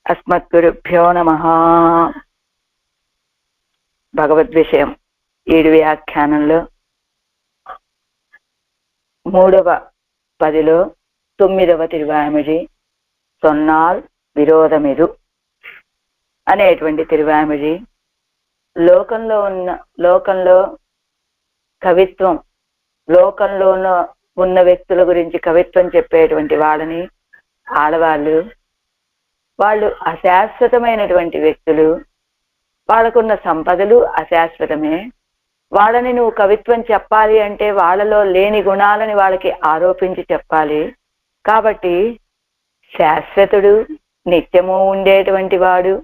అస్మద్గురుభ్యో నమః. భగవద్విషయం 7 వ్యాఖ్యానంలో 3వ పదిలో 9వ తిరువామిడి సొన్నాల్ విరోధమిదు అనేటువంటి తిరువామిడి లోకంలో కవిత్వం, లోకంలో ఉన్న వ్యక్తుల గురించి కవిత్వం చెప్పేటువంటి వాళ్ళని వాళ్ళు అశాశ్వతమైనటువంటి వ్యక్తులు, వాళ్ళకున్న సంపదలు అశాశ్వతమే. వాళ్ళని నువ్వు కవిత్వం చెప్పాలి అంటే వాళ్ళలో లేని గుణాలని వాళ్ళకి ఆరోపించి చెప్పాలి. కాబట్టి శాశ్వతుడు, నిత్యము ఉండేటువంటి వాడు,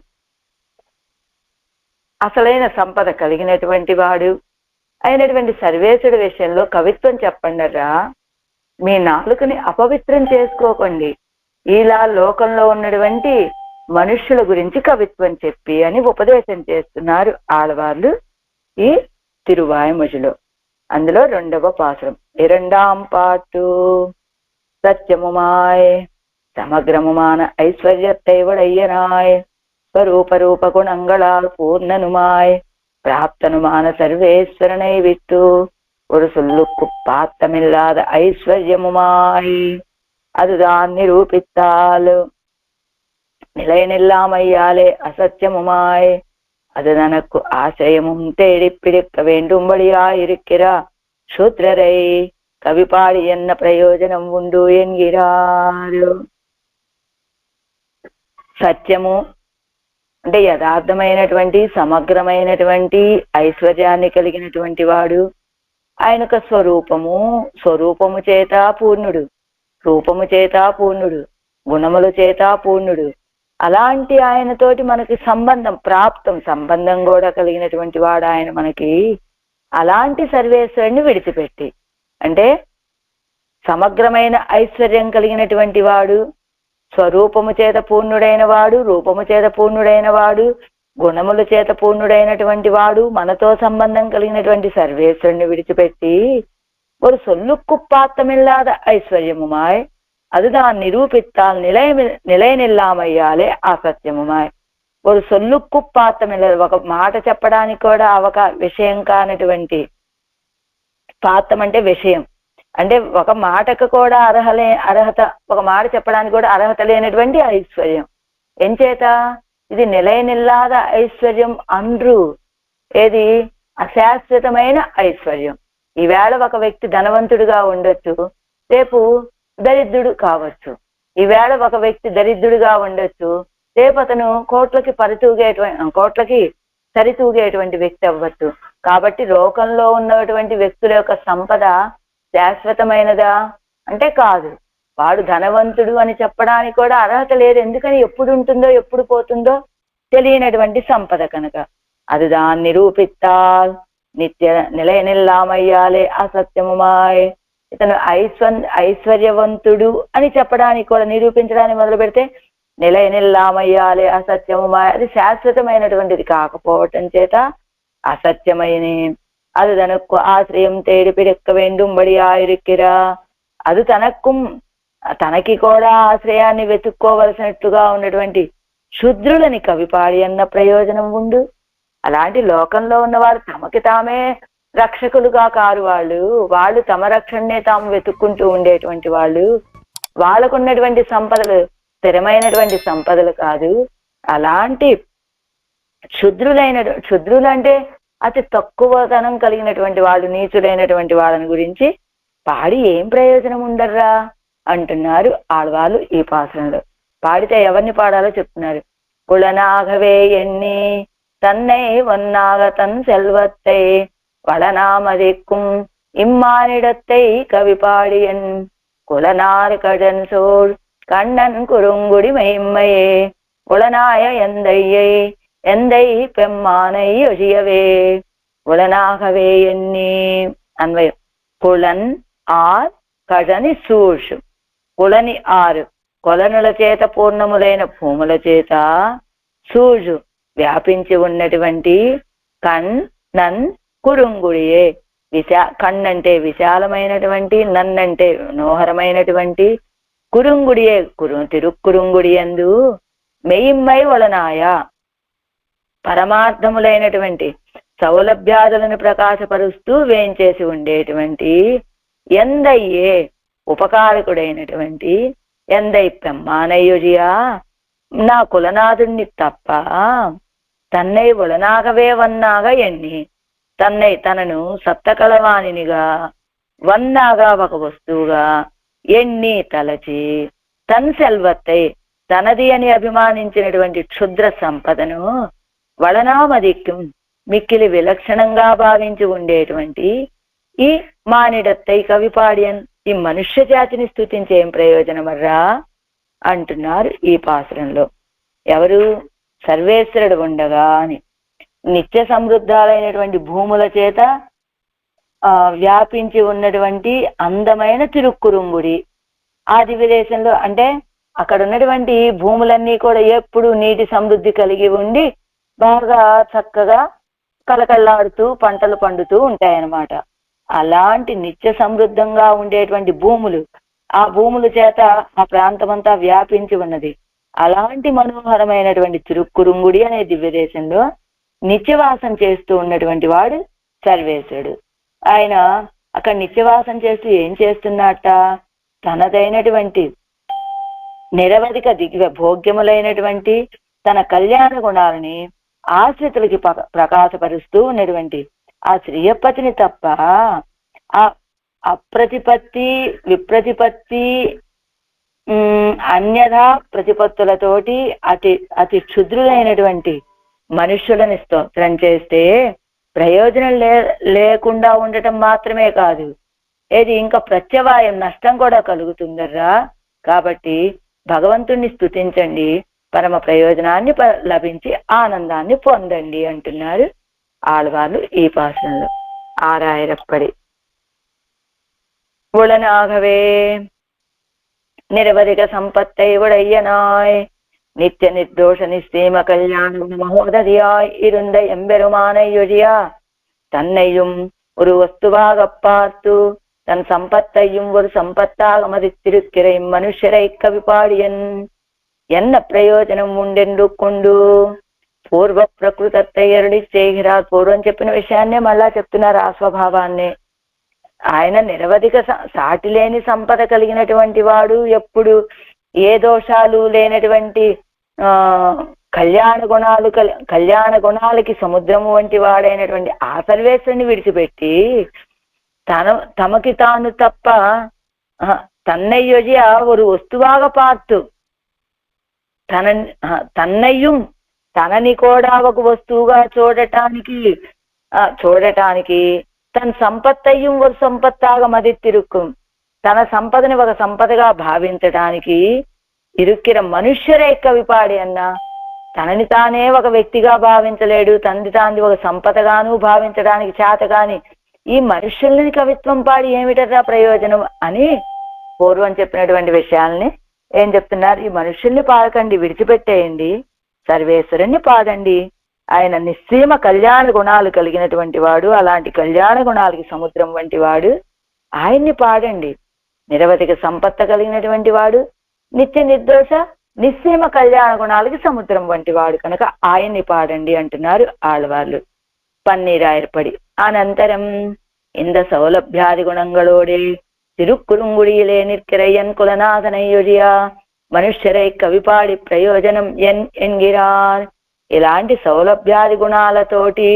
అసలైన సంపద కలిగినటువంటి వాడు అయినటువంటి సర్వేశ్వరుడి విషయంలో కవిత్వం చెప్పండిరా. మీ నాలుకని అపవిత్రం చేసుకోకండి. ఇలా లోకంలో ఉన్నటువంటి మనుష్యుల గురించి కవిత్వం చెప్పి అని ఉపదేశం చేస్తున్నారు ఆళ్వార్లు ఈ తిరువాయిమొழிలో. అందులో 2వ పాసురం. 2ஆம் பாட்டு. సత్యముమాయ్ సమగ్రముమాన ఐశ్వర్యத்தை உடையனாய் ஸ்வரூபரூப குணங்களால் பூர்ணனுமாய் பிராப்தனுமான சர்வேஸ்வரனை விட்டு ஒரு சொல்லுக்கு பாத்தமில்லாத ஐஸ்வர்யமுமாய் அதுதான் நிரூபித்தால் நிலைநில்லாமையாலே அசத்தியமுமாய் அது தனக்கு ஆசையமும் தேடி பிடிக்க வேண்டும்படியாயிருக்கிறா சூத்ரரை కవిపాడి ఎన్న ప్రయోజనం ఉండు ఎన్గిరారు. సత్యము అంటే యథార్థమైనటువంటి సమగ్రమైనటువంటి ఐశ్వర్యాన్ని కలిగినటువంటి వాడు. ఆయనకు స్వరూపము చేత పూర్ణుడు, రూపము చేత పూర్ణుడు, గుణముల చేత పూర్ణుడు. అలాంటి ఆయనతోటి మనకి సంబంధం కూడా కలిగినటువంటి వాడు ఆయన మనకి. అలాంటి సర్వేశ్వరుని విడిచిపెట్టి, అంటే సమగ్రమైన ఐశ్వర్యం కలిగినటువంటి వాడు, స్వరూపము చేత పూర్ణుడైన వాడు, రూపము చేత పూర్ణుడైన వాడు, గుణముల చేత పూర్ణుడైనటువంటి వాడు, మనతో సంబంధం కలిగినటువంటి సర్వేశ్వరుని విడిచిపెట్టి ஒரு சொல்லுக்கு பாத்தமில்லாத ஐஸ்வர்யமுமாய் அதுதான் நிரூபித்தால் నిలయనిల్లామయ్యాలే అసత్యముమాయ్. ஒரு சொல்லுக்கு పాత్తమిల్లదు, ఒక మాట చెప్పడానికి కూడా విషయం కానటువంటి, పాత్తం అంటే విషయం, అంటే ఒక మాటకు కూడా అర్హత, ఒక మాట చెప్పడానికి కూడా అర్హత లేనటువంటి ఐశ్వర్యం. ఎంచేత ఇది నిలయనిల్లాద ఐశ్వర్యం అండ్రు. ఏది? అశాశ్వతమైన ఐశ్వర్యం. ఈవేళ ఒక వ్యక్తి ధనవంతుడిగా ఉండొచ్చు, రేపు దరిద్రుడు కావచ్చు. ఈవేళ ఒక వ్యక్తి దరిద్రుడిగా ఉండొచ్చు, రేపు అతను కోట్లకి సరితూగేటువంటి వ్యక్తి అవ్వచ్చు. కాబట్టి లోకంలో ఉన్నటువంటి వ్యక్తుల యొక్క సంపద శాశ్వతమైనదా అంటే కాదు. వాడు ధనవంతుడు అని చెప్పడానికి కూడా అర్హత లేదు. ఎందుకని? ఎప్పుడు ఉంటుందో ఎప్పుడు పోతుందో తెలియనటువంటి సంపద కనుక. అది దాన్ని నిరూపిత్తాల్ నిలయనిల్లామయ్యాలే అసత్యముమాయ్. ఇతను ఐశ్వర్యవంతుడు అని చెప్పడానికి కూడా, నిరూపించడానికి మొదలు పెడితే నిలయనిల్లామయ్యాలే అసత్యముమాయ్, అది శాశ్వతమైనటువంటిది కాకపోవటం చేత అసత్యమైన அது தனக்கு ஆசிரியம் தேடி பிடிக்க வேண்டும்படியாயிருக்கிறா. అది తనకి కూడా ఆశ్రయాన్ని వెతుక్కోవలసినట్టుగా ఉన్నటువంటి శూద్రులని కవిపాడి అన్న ప్రయోజనం ఉండు. అలాంటి లోకంలో ఉన్నవారు తమకి తామే రక్షకులుగా కారు. వాళ్ళు తమ రక్షణనే తాము వెతుక్కుంటూ ఉండేటువంటి వాళ్ళు. వాళ్ళకున్నటువంటి సంపదలు స్థిరమైనటువంటి సంపదలు కాదు. అలాంటి క్షుద్రులు అంటే అతి తక్కువతనం కలిగినటువంటి వాళ్ళు, నీచులైనటువంటి వాళ్ళని గురించి పాడి ఏం ప్రయోజనం ఉండర్రా అంటున్నారు ఆళ్వార్లు ఈ పాసరంలో. పాడితే ఎవరిని పాడాలో చెప్తున్నారు. కులనాగవే ఎన్ని తన్னை ஒன்னாக தன் செல்வத்தை வளநாமதிக்கும் இம்மானிடத்தை கவிபாடியன் குலனார் கடன் சோழ் கண்ணன் குறுங்குடி மெய்மையே உளனாய எந்தை பெம்மானை ஒழியவே உளனாகவே ఎన్ని. అన్వయం. కులన్ ఆర్ కడని సూషు. కులని 6 కొలనుల చేత పూర్ణములైన భూముల చేత, సూజు వ్యాపించి ఉన్నటువంటి, కన్నన్ కురుంగుడియే. కన్నంటే విశాలమైనటువంటి, నన్నంటే మనోహరమైనటువంటి, కురుంగుడియే తిరుక్కురుంగుడి యందు మెయిమ్మై వలనాయ పరమార్థములైనటువంటి సౌలభ్యాదులను ప్రకాశపరుస్తూ వేంచేసి ఉండేటువంటి ఎందయ్యే ఉపకారకుడైనటువంటి ఎందై పెమ్మానయ్యుజియా నా కులనాథుణ్ణి తప్ప తన్నై ఒలనాగవే వన్నాగా ఎన్ని తన్నై తనను సప్తకళవాణినిగా వన్నాగా ఒక వస్తువుగా ఎన్ని తలచి తన్ సెల్వత్తై తనది అని అభిమానించినటువంటి క్షుద్ర సంపదను వళనామదిక్యం మిక్కిలి విలక్షణంగా భావించి ఉండేటువంటి ఈ మానిడత్తై కవిపాడియన్ ఈ మనుష్య జాతిని స్తుతించేం ప్రయోజనమర్రా అంటున్నారు ఈ పాసురంలో. ఎవరు? సర్వేశ్వరుడు ఉండగా అని నిత్య సమృద్ధాలైనటువంటి భూముల చేత వ్యాపించి ఉన్నటువంటి అందమైన తిరుక్కురుంగుడి ఆ దివ్యదేశంలో, అంటే అక్కడ ఉన్నటువంటి భూములన్నీ కూడా ఎప్పుడు నీటి సమృద్ధి కలిగి ఉండి బాగా చక్కగా కలకల్లాడుతూ పంటలు పండుతూ ఉంటాయన్నమాట. అలాంటి నిత్య సమృద్ధంగా ఉండేటువంటి భూములు, ఆ భూముల చేత ఆ ప్రాంతమంతా వ్యాపించి ఉన్నది. అలాంటి మనోహరమైనటువంటి తిరుక్కురుంగుడి అనే దివ్యదేశంలో నిత్యవాసం చేస్తూ ఉన్నటువంటి వాడు సర్వేశ్వరుడు. ఆయన అక్కడ నిత్యవాసం చేస్తూ ఏం చేస్తున్నట్ట? తనదైనటువంటి నిరవధిక దివ్య భోగ్యములైనటువంటి తన కళ్యాణ గుణాలని ఆశ్రితులకి ప్రకాశపరుస్తూ ఉన్నటువంటి ఆ శ్రీయపతిని తప్ప ఆ అప్రతిపత్తి విప్రతిపత్తి అన్యథా ప్రతిపత్తులతోటి అతి క్షుద్రులైనటువంటి మనుష్యులని స్తోత్రం చేస్తే ప్రయోజనం లేకుండా ఉండటం మాత్రమే కాదు, ఏది ఇంకా ప్రత్యవాయం నష్టం కూడా కలుగుతుందర్రా. కాబట్టి భగవంతుణ్ణి స్తుతించండి, పరమ ప్రయోజనాన్ని లభించి ఆనందాన్ని పొందండి అంటున్నారు ఆళ్వార్లు ఈ పాసంలో. ఆరాయరప్పడి ఉళనాగవే నిరవధిక సంపత్తై ఉడయ్యనాయ్ நித்திய நிர்தோஷ நிச்சயம கல்யாணம் மகோதரியாய் இருந்த எம்பெருமானையொழியா தன்னையும் ஒரு வஸ்துவாக பார்த்து தன் சம்பத்தையும் ஒரு சம்பத்தாக மதித்திருக்கிற இம்மனுஷரை கவிபாடியன் என்ன பிரயோஜనం ఉండెందు కొండు పూర్వ ప్రకృతத்தை అరుడి చేయகிறார். పూర్వం చెప్పిన విషయాన్నే మళ్ళా చెప్తున్నారు ఆ స్వభావాన్ని. ఆయన నిరవధిక సాటి లేని సంపద కలిగినటువంటి వాడు, ఎప్పుడు ఏ దోషాలు లేనటువంటి కళ్యాణ గుణాలకి సముద్రము వంటి వాడైనటువంటి ఆ సర్వేశ్వరుని విడిచిపెట్టి తమకి తాను తప్ప తన్నయ్యొజియా ஒரு వస్తువాగ பார்த்து తన్నయ్యం తనని కూడా ఒక వస్తువుగా చూడటానికి తన సంపత్తయ్యం ఒక సంపత్తాగా మదిత్తిరుక్కుం తన సంపదని ఒక సంపదగా భావించడానికి ఇరుక్కిర మనుష్యరే కవిపాడి అన్న. తనని తానే ఒక వ్యక్తిగా భావించలేడు, తంది తాంది ఒక సంపదగాను భావించడానికి చేతగాని ఈ మనుష్యుల్ని కవిత్వం పాడి ఏమిటరా ప్రయోజనం అని పూర్వం చెప్పినటువంటి విషయాల్ని ఏం చెప్తున్నారు? ఈ మనుష్యుల్ని పాడకండి, విడిచిపెట్టేయండి, సర్వేశ్వరుణ్ణి పాడండి. ఆయన నిస్సీమ కళ్యాణ గుణాలు కలిగినటువంటి వాడు, అలాంటి కళ్యాణ గుణాలకి సముద్రం వంటి వాడు, ఆయన్ని పాడండి. నిరవధిక సంపత్త కలిగినటువంటి వాడు, నిత్య నిర్దోష నిస్సీమ కళ్యాణ గుణాలకి సముద్రం వంటి వాడు కనుక ఆయన్ని పాడండి అంటున్నారు ఆళ్వార్లు. పన్నీరాయర్పడి అనంతరం இந்த సౌలభ్యాది గుణంగళోడే తిరుక్కురుంగుడిயிலே நிற்கிறையன் కులనాథనయ్యొழிయా మనుష్యరై కవిపాడి ప్రయోజనం ఎన్గిరార్. ఇలాంటి సౌలభ్యాది గుణాలతోటి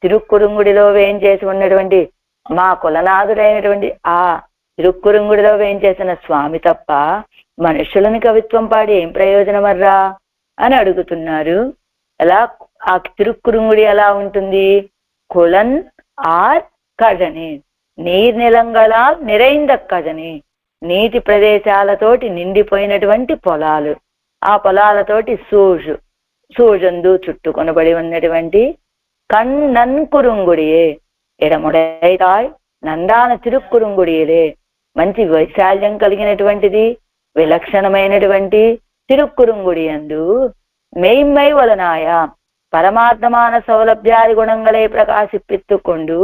తిరుక్కురుంగుడిలో వేయించేసి ఉన్నటువంటి మా కులనాథుడైనటువంటి ఆ తిరుక్కురుంగుడిలో వేయించేసిన స్వామి తప్ప మనుషులని కవిత్వం పాడి ఏం ప్రయోజనమర్రా అని అడుగుతున్నారు. ఎలా ఆ తిరుక్కురుంగుడి ఎలా ఉంటుంది? కులన్ ఆర్ కజని నీర్నిలంగళ నిరైంద కజని నీటి ప్రదేశాలతోటి నిండిపోయినటువంటి పొలాలు, ఆ పొలాలతోటి సూజందు చుట్టుకొనబడి ఉన్నటువంటి కన్నన్ కురుంగుడియే ఎడముడైతాయ్ నందాన తిరుక్కురుంగుడియలే మంచి వైశాల్యం కలిగినటువంటిది విలక్షణమైనటువంటి తిరుక్కురుంగుడి యందు మెయిమ్మై వలనాయ పరమార్థమాన సౌలభ్యాది గుణంగళే ప్రకాశిప్పిత్తుకొండు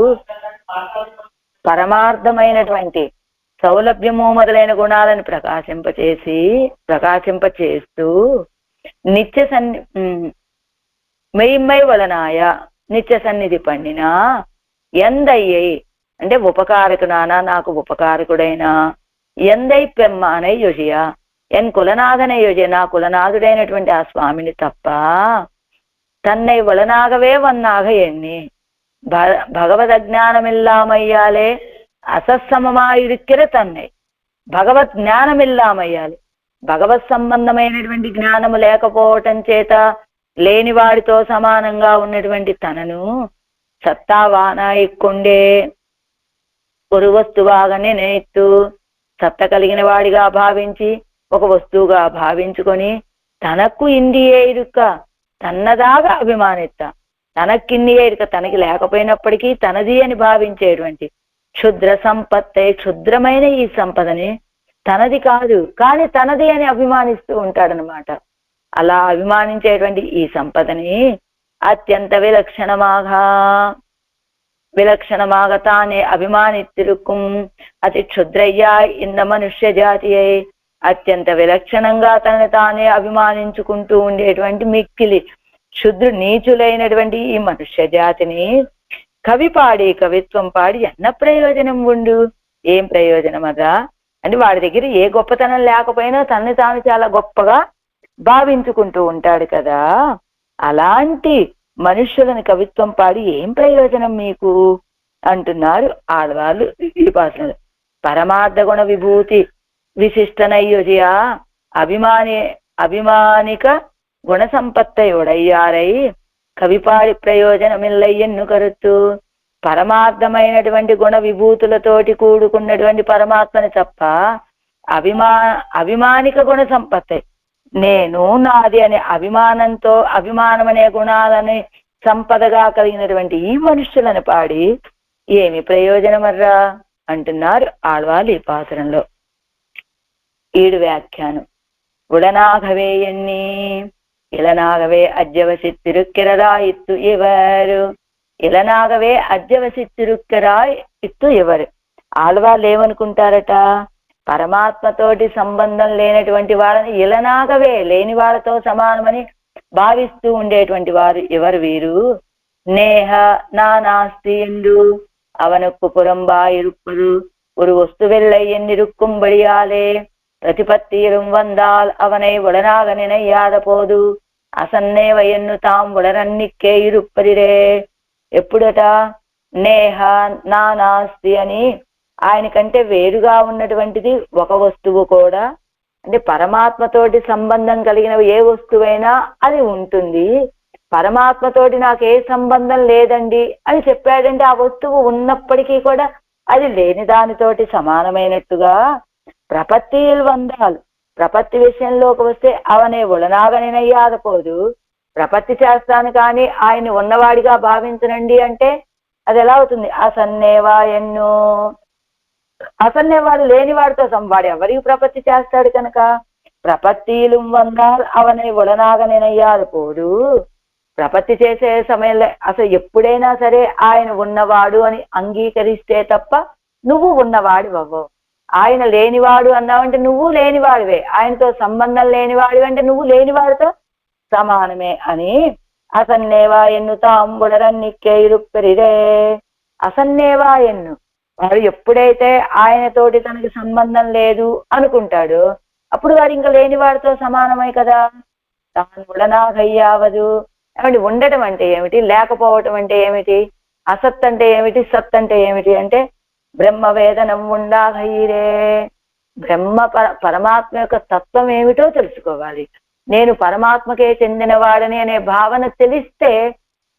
పరమార్థమైనటువంటి సౌలభ్యము మొదలైన గుణాలను ప్రకాశింపచేస్తూ నిత్య సన్ని మెయిమ్మై వలనాయ నిత్య సన్నిధి పండినా ఎందయ్యై అంటే ఉపకారకునానా నాకు ఉపకారకుడైనా ఎందై పెమ్మానై యుజియ ఎన్ కులనాథనై యుజియ నా కులనాథుడైనటువంటి ఆ స్వామిని తప్ప తన్నై వలనాగవే వన్నాగ ఎన్ని భగవద్ అజ్ఞానమిల్లామయ్యాలే అసత్సమమాయిరిక్కిర తన్నై భగవద్ జ్ఞానమిల్లామయ్యాలి భగవత్ సంబంధమైనటువంటి జ్ఞానము లేకపోవటం చేత లేని వాడితో సమానంగా ఉన్నటువంటి తనను సత్తావాన ఇక్కొండే ఒక వస్తువాగా నేనెత్తు సత్త కలిగిన వాడిగా భావించి ఒక వస్తువుగా భావించుకొని తనకు ఇండియే ఇరుక్క తన్నదాగా అభిమానిత్త తనకిన్నియే ఇరుక తనకి లేకపోయినప్పటికీ తనది అని భావించేటువంటి క్షుద్ర సంపత్తే క్షుద్రమైన ఈ సంపదని తనది కాదు కానీ తనది అని అభిమానిస్తూ ఉంటాడనమాట. అలా అభిమానించేటువంటి ఈ సంపదని అత్యంత విలక్షణమాగా తానే అభిమానిత్తిరుక్కుం అతి క్షుద్రయ్యా ఇంద మనుష్య జాతియై అత్యంత విలక్షణంగా తనని తానే అభిమానించుకుంటూ ఉండేటువంటి మిక్కిలి నీచులైనటువంటి ఈ మనుష్య జాతిని కవి పాడి కవిత్వం పాడి ఎన్న ప్రయోజనం ఉండు ఏం ప్రయోజనం అదా అంటే వాడి దగ్గర ఏ గొప్పతనం లేకపోయినా తనని తాను చాలా గొప్పగా భావించుకుంటూ ఉంటాడు కదా. అలాంటి మనుష్యులను కవిత్వం పాడి ఏం ప్రయోజనం మీకు అంటున్నారు ఆడవాళ్ళు ఈ భాషలో. పరమార్థ గుణ విభూతి విశిష్టనయ్యుజయ అభిమానిక గుణ సంపత్తయుడయ్యారై కవిపాడి ప్రయోజనమిల్లయ్యన్ను కరుత్తు పరమార్థమైనటువంటి గుణ విభూతులతోటి కూడుకున్నటువంటి పరమాత్మని తప్ప అభిమానిక గుణ సంపత్తి నేను నాది అనే అభిమానం అనే గుణాలని సంపదగా కలిగినటువంటి ఈ మనుష్యులను పాడి ఏమి ప్రయోజనమర్రా అంటున్నారు ఆళ్వాళ్ళు ఈ పాత్రంలో. 7 వ్యాఖ్యానం. ఉడనాగవే ఎన్ని ఇలనాగవే అద్యవసిత్తిరుక్కిరరా ఇత్తు ఎవరు ఇలనాగవే అద్యవసిత్తిరుక్కిరా ఇత్తు ఎవరు. ఆళ్వాళ్ళు ఏమనుకుంటారట, పరమాత్మతోటి సంబంధం లేనటువంటి వాళ్ళని ఇలనాగవే లేని వాళ్ళతో సమానమని భావిస్తూ ఉండేటువంటి వారు ఎవరు వీరు. నేహ నా నాస్తి ఎందు అవనొక్కు పురంబా ఇరుప్పదు ஒரு வஸ்துவெல்லை என்னிருக்கும்படியாலே பிரதிபத்தியிலும் வந்தால் அவனை உடனாக நினையாத போது అసన్నే వయన్ను తాం ఉడరన్నిక్కే ఇరుప్పదిరే. ఎప్పుడట నేహ నా నాస్తి అని ఆయనకంటే వేరుగా ఉన్నటువంటిది ఒక వస్తువు కూడా అంటే పరమాత్మతోటి సంబంధం కలిగిన ఏ వస్తువైనా అది ఉంటుంది. పరమాత్మతోటి నాకు ఏ సంబంధం లేదండి అని చెప్పాడంటే ఆ వస్తువు ఉన్నప్పటికీ కూడా అది లేని దానితోటి సమానమైనట్టుగా ప్రపత్తిలు వందాలు ప్రపత్తి విషయంలోకి వస్తే అవనే ఉడనాగనినయ్యాదపోదు. ప్రపత్తి చేస్తాను కానీ ఆయన ఉన్నవాడిగా భావించనండి అంటే అది ఎలా అవుతుంది. అసన్నేవా ఎన్నో అసన్నేవాడు లేనివాడితో వాడు ఎవరికి ప్రపత్తి చేస్తాడు కనుక ప్రపత్తిలు వందాలు అవనే ఉడనాగనినయ్యాదపోదు. ప్రపత్తి చేసే సమయంలో అసలు ఎప్పుడైనా సరే ఆయన ఉన్నవాడు అని అంగీకరిస్తే తప్ప నువ్వు ఉన్నవాడు అవ్వవు. ఆయన లేనివాడు అన్నావంటే నువ్వు లేనివాడివే, ఆయనతో సంబంధం లేనివాడు అంటే నువ్వు లేనివాడితో సమానమే అని అసన్నేవా ఎన్ను తాంబుడరన్నిక్కే ఇరుప్పెరిరే. అసన్నేవా ఎన్ను వాడు ఎప్పుడైతే ఆయనతోటి తనకి సంబంధం లేదు అనుకుంటాడో అప్పుడు వాడు ఇంకా లేనివాడితో సమానమే కదా. తాను ఉడనాగయ్యావదు. ఏమిటి ఉండటం అంటే ఏమిటి, లేకపోవటం అంటే ఏమిటి, అసత్ అంటే ఏమిటి, సత్ అంటే ఏమిటి అంటే బ్రహ్మ వేదనం ఉండాగయ్యే. పరమాత్మ యొక్క తత్వం ఏమిటో తెలుసుకోవాలి. నేను పరమాత్మకే చెందిన వాడని అనే భావన తెలిస్తే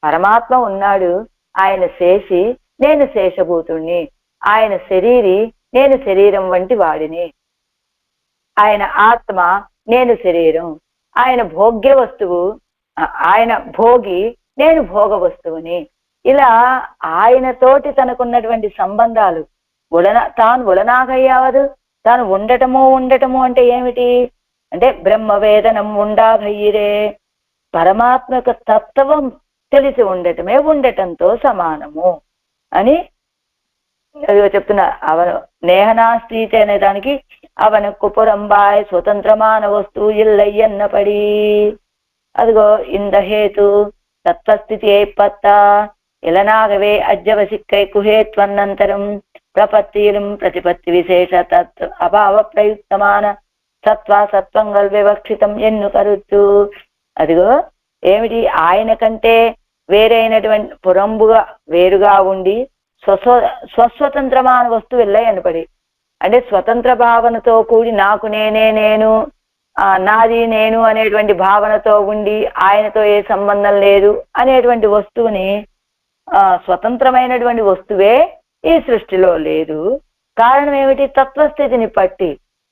పరమాత్మ ఉన్నాడు, ఆయన శేషి, నేను శేషభూతుణ్ణి, ఆయన శరీరి, నేను శరీరం వంటి వాడిని, ఆయన ఆత్మ, నేను శరీరం, ఆయన భోగ్య వస్తువు, ఆయన భోగి, నేను భోగ వస్తువుని. ఇలా ఆయనతోటి తనకున్నటువంటి సంబంధాలు తాను ఉడనాగయ్యావదు. తాను ఉండటము అంటే ఏమిటి అంటే బ్రహ్మవేదనం ఉండాగయ్యిరే. పరమాత్మ యొక్క తత్వం తెలిసి ఉండటమే ఉండటంతో సమానము అని చెప్తున్నా. నేహనాస్తి అనే దానికి அவனுக்கு புறம்பாய் சுதந்திரமான வஸ்து இல்லை என்னபடி. அதுகோ இந்த ஹேத்து தத்வஸ்திதியை பத்தா இளனாகவே அஜ்ஜவசிக்கை குஹேத்வன்னந்தரம் பிரபத்தியிலும் பிரதிபத்தி விசேஷ தத் అభావ ప్రయుక్తమాన సత్వా సత్వంగల్ వివక్షితం ఎన్ను కరుచు. అదిగో ఏమిటి, ఆయన కంటే వేరైనటువంటి పురంబుగా వేరుగా ఉండి స్వస్వతంత్రమైన వస్తువులే అనపడి, అంటే స్వతంత్ర భావనతో కూడి నాకు నేనే నేను నాది నేను అనేటువంటి భావనతో ఉండి ఆయనతో ఏ సంబంధం లేదు అనేటువంటి వస్తువుని, స్వతంత్రమైనటువంటి వస్తువే ఈ సృష్టిలో లేదు. కారణం ఏమిటి? తత్వస్థితిని పట్టి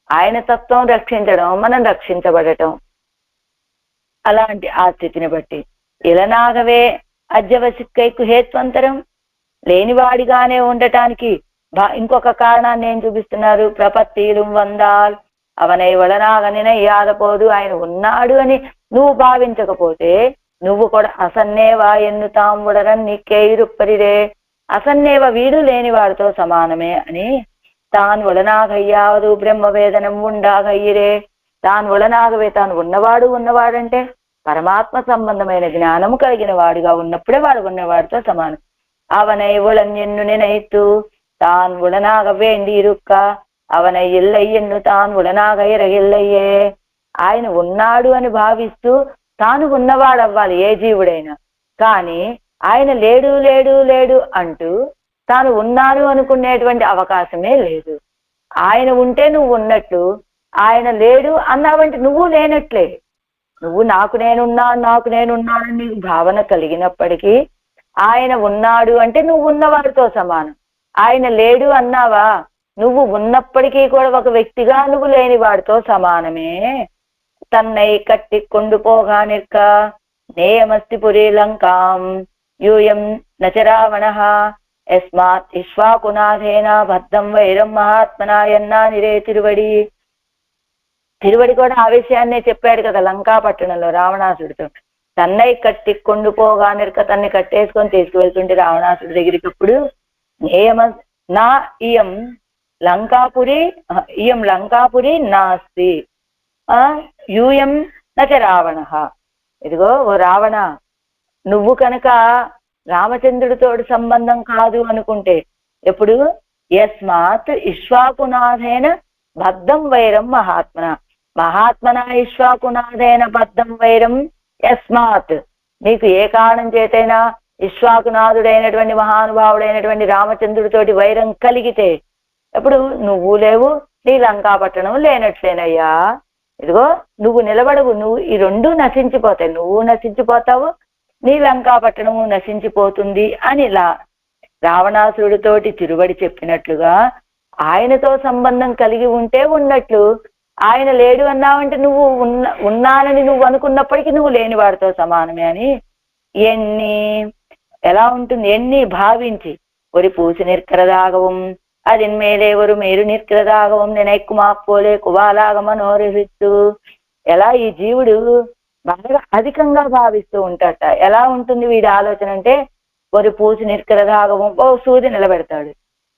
ఆయన తత్వం రక్షించడం, మనం రక్షించబడటం, అలాంటి ఆ స్థితిని బట్టి ఇలనాగవే అజ్జవసిక్కైకు హేత్వంతరం, లేనివాడిగానే ఉండటానికి ఇంకొక కారణాన్ని ఏం చూపిస్తున్నారు? ప్రపత్తిలు వందాల్ అవనై వలనాగ నినయ్యాదపోదు. ఆయన ఉన్నాడు అని నువ్వు భావించకపోతే నువ్వు కూడా అసన్నేవా ఎన్నుతాం ఉడరన్ నీకేరుప్పరిరే, అసన్నేవ వీడు లేనివాడితో సమానమే అని. తాను ఉడనాగయ్యాదు బ్రహ్మవేదనం ఉండాగయ్యిరే, తాను ఉడనాగవే, తాను ఉన్నవాడంటే పరమాత్మ సంబంధమైన జ్ఞానము కలిగిన వాడుగా ఉన్నప్పుడే వాడు ఉన్నవాడితో సమానం. అవనై ఉళన్ ఎన్ను నినైతు తాను ఉడనాగ వేండి ఇరుక్క అవనై ఇల్లై ఎన్ను తాను ఉడనాగ ఇరగిల్లయ్యే. ఆయన ఉన్నాడు అని భావిస్తూ తాను ఉన్నవాడవ్వాలి ఏ జీవుడైనా. కానీ ఆయన లేడు లేడు లేడు అంటూ తాను ఉన్నాను అనుకునేటువంటి అవకాశమే లేదు. ఆయన ఉంటే నువ్వు ఉన్నట్లు, ఆయన లేడు అన్నావంటే నువ్వు లేనట్లే. నువ్వు నాకు నేనున్నానని నీకు భావన కలిగినప్పటికీ ఆయన ఉన్నాడు అంటే నువ్వు ఉన్నవాడితో సమానం. ఆయన లేడు అన్నావా, నువ్వు ఉన్నప్పటికీ కూడా ఒక వ్యక్తిగా నువ్వు లేని వాడితో సమానమే. తన్నై కట్టి కొండుపోగా నిర్క నేయమస్తి పురీ లంకాం యూయం నచరావణ యస్మాత్ ఇష్వాకునాథేన బద్ధం వైరం మహాత్మనా ఎన్నా నిరే తిరువడి. తిరువడి కూడా ఆ విషయాన్నే చెప్పాడు కదా లంకా పట్టణంలో రావణాసుడితో. తన్నై కట్టి కొండుపోగా నిర్క, తన్ని కట్టేసుకొని తీసుకువెళ్తుంటే రావణాసుడి దగ్గరికి అప్పుడు నేయమ నా ఇయం లంకాపురి నాస్తి యూయం నచ రావణ. ఇదిగో ఓ రావణ, నువ్వు కనుక రామచంద్రుడితోటి సంబంధం కాదు అనుకుంటే ఎప్పుడు యస్మాత్ ఇష్వాకునాథైన బద్ధం వైరం మహాత్మన ఇష్వాకునాథైన బద్ధం వైరం యస్మాత్, నీకు ఏ కారణం చేతైనా ఇష్వాకునాథుడైనటువంటి మహానుభావుడైనటువంటి రామచంద్రుడితోటి వైరం కలిగితే ఎప్పుడు నువ్వు లేవు, నీ లంకాపట్టణం లేనట్లేనయ్యా. ఇదిగో నువ్వు నిలబడవు, నువ్వు ఈ రెండు నశించిపోతాయి, నువ్వు నశించిపోతావు, నీ లంకాపట్టణము నశించిపోతుంది అని ఇలా రావణాసురుడితోటి తిరువడి చెప్పినట్లుగా ఆయనతో సంబంధం కలిగి ఉంటే ఉన్నట్లు, ఆయన లేడు అన్నావంటే నువ్వు ఉన్నానని నువ్వు అనుకున్నప్పటికీ నువ్వు లేని వాడితో సమానమే అని. ఎలా ఉంటుంది? ఎన్ని భావించి ஒரு பூசி நிற்கிறதாகவும் அதன் மேலே ஒரு மேరు நிற்கிறதாகவும் நினைக்குமா పోలే కువాలాగ మనోరహిస్తూ. ఎలా ఈ జీవుడు బాగా అధికంగా భావిస్తూ ఉంటాట. ఎలా ఉంటుంది వీడి ఆలోచన అంటే, ஒரு పూసి నిற்கிறதாகவும் ఓ సూది నిలబెడతాడు,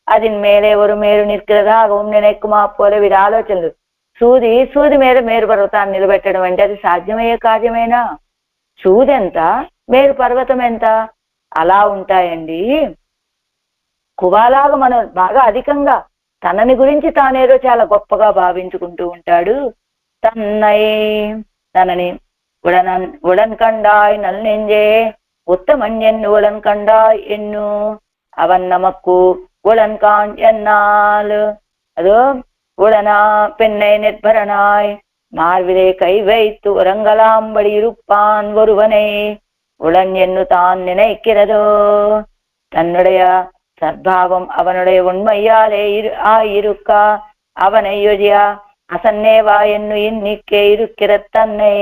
అది మేలే ஒரு మేరు నిற்கிறதாகவும் నిனைக்குమా పోలే. వీడి ఆలోచనలు సూది మీద మేరు పర్వతాన్ని నిలబెట్టడం అంటే అది సాధ్యమయ్యే కార్యమేనా? సూది ఎంత, మేరు పర్వతం ఎంత? అలా ఉంటాయండి. కువాలాగా మనం బాగా అధికంగా తనని గురించి తానేదో చాలా గొప్పగా భావించుకుంటూ ఉంటాడు. తనని ఉడన్ కండాయ్ నల్నెంజే ఉత్తమన్ ఎన్ను ఉడన్ కండాయ్ ఎన్ను అవన్ నమక్కు ఉడన్ కాన్ ఎన్నాల్. అదో உடனா பெண்ணை நிர்பரனாய் மார்விலே கை வைத்து உரங்கலாம்படி இருப்பான் ஒருவனை உடன் என்னு தான் நினைக்கிறதோ. தன்னுடைய சத்பாவம் அவனுடைய உண்மையாலே ஆயிருக்கா அவனை யோஜியா అసన్నేవా ఎన్ను ఇన్నికే ఇరుక్కిర తన్నే.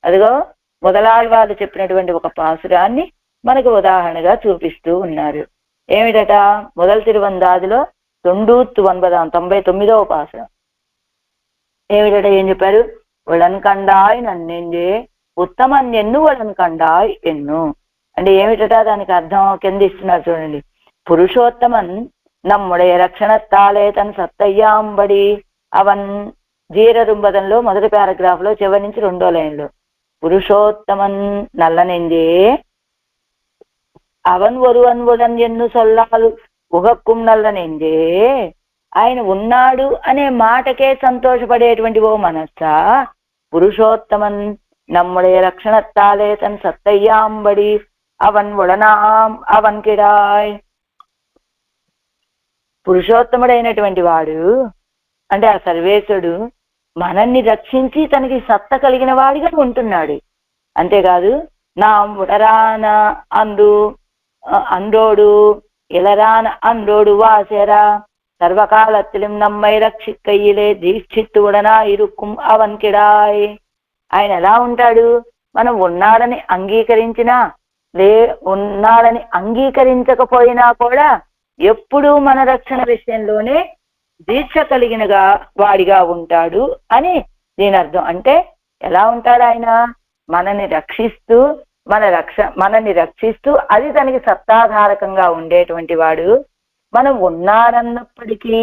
అదిగో మొదలాళ్వాళ్ళు చెప్పినటువంటి ఒక పాసురాన్ని మనకు ఉదాహరణగా చూపిస్తూ ఉన్నారు. ఏమిటట? మొదలు తిరువందాదిలో 99వ పాసురం ఏమిటట? ఏం చెప్పారు? ఉడన్ కండాయ్ నన్నెంజే ఉత్తమన్ ఎన్ను ఉడన్ కండాయ్ ఎన్ను అంటే ఏమిటట? దానికి అర్థం కింద ఇస్తున్నారు చూడండి. పురుషోత్తమన్ நம்முடைய ரட்சணத்தாலே தன் சத்தையாம்படி అవన్ జీరరుంబదంలో మొదటి పారాగ్రాఫ్ లో చివరి నుంచి 2వ లైన్లో పురుషోత్తమన్ నల్లనెంజే అవన్ ఒరువన్ ఉడన్ ఎన్ను సొల్లాలు ఉగక్కుం నల్లనెంజే. ఆయన ఉన్నాడు అనే మాటకే సంతోషపడేటువంటి ఓ మనస్సా, పురుషోత్తమన్ நம்முடைய లక్షణத்தாலே తన్ సత్తయ్యాంబడి అవన్ ఉడనాం అవన్ కిడాయ్. పురుషోత్తముడైనటువంటి వాడు అంటే ఆ సర్వేశ్వరుడు మనల్ని రక్షించి తనకి సత్త కలిగిన వాడిగా ఉంటున్నాడు. అంతేకాదు నా ఉడరాన అండోడు ఇలరాన అండోడు వాసేరా సర్వకాలத்திலும் நம்மை రక్షిక్కయ్యిలే దీక్షిత్తు ఉడనా ఇరుక్కుం అవన్ కిడాయ్. ఆయన ఎలా ఉంటాడు? మనం ఉన్నాడని అంగీకరించినా ఉన్నాడని అంగీకరించకపోయినా కూడా ఎప్పుడూ మన రక్షణ విషయంలోనే దీక్ష కలిగినగా వాడిగా ఉంటాడు అని దీని అర్థం. అంటే ఎలా ఉంటాడు ఆయన? మనల్ని రక్షిస్తూ అది తనకి సత్తాధారకంగా ఉండేటువంటి వాడు. మనం ఉన్నాడన్నప్పటికీ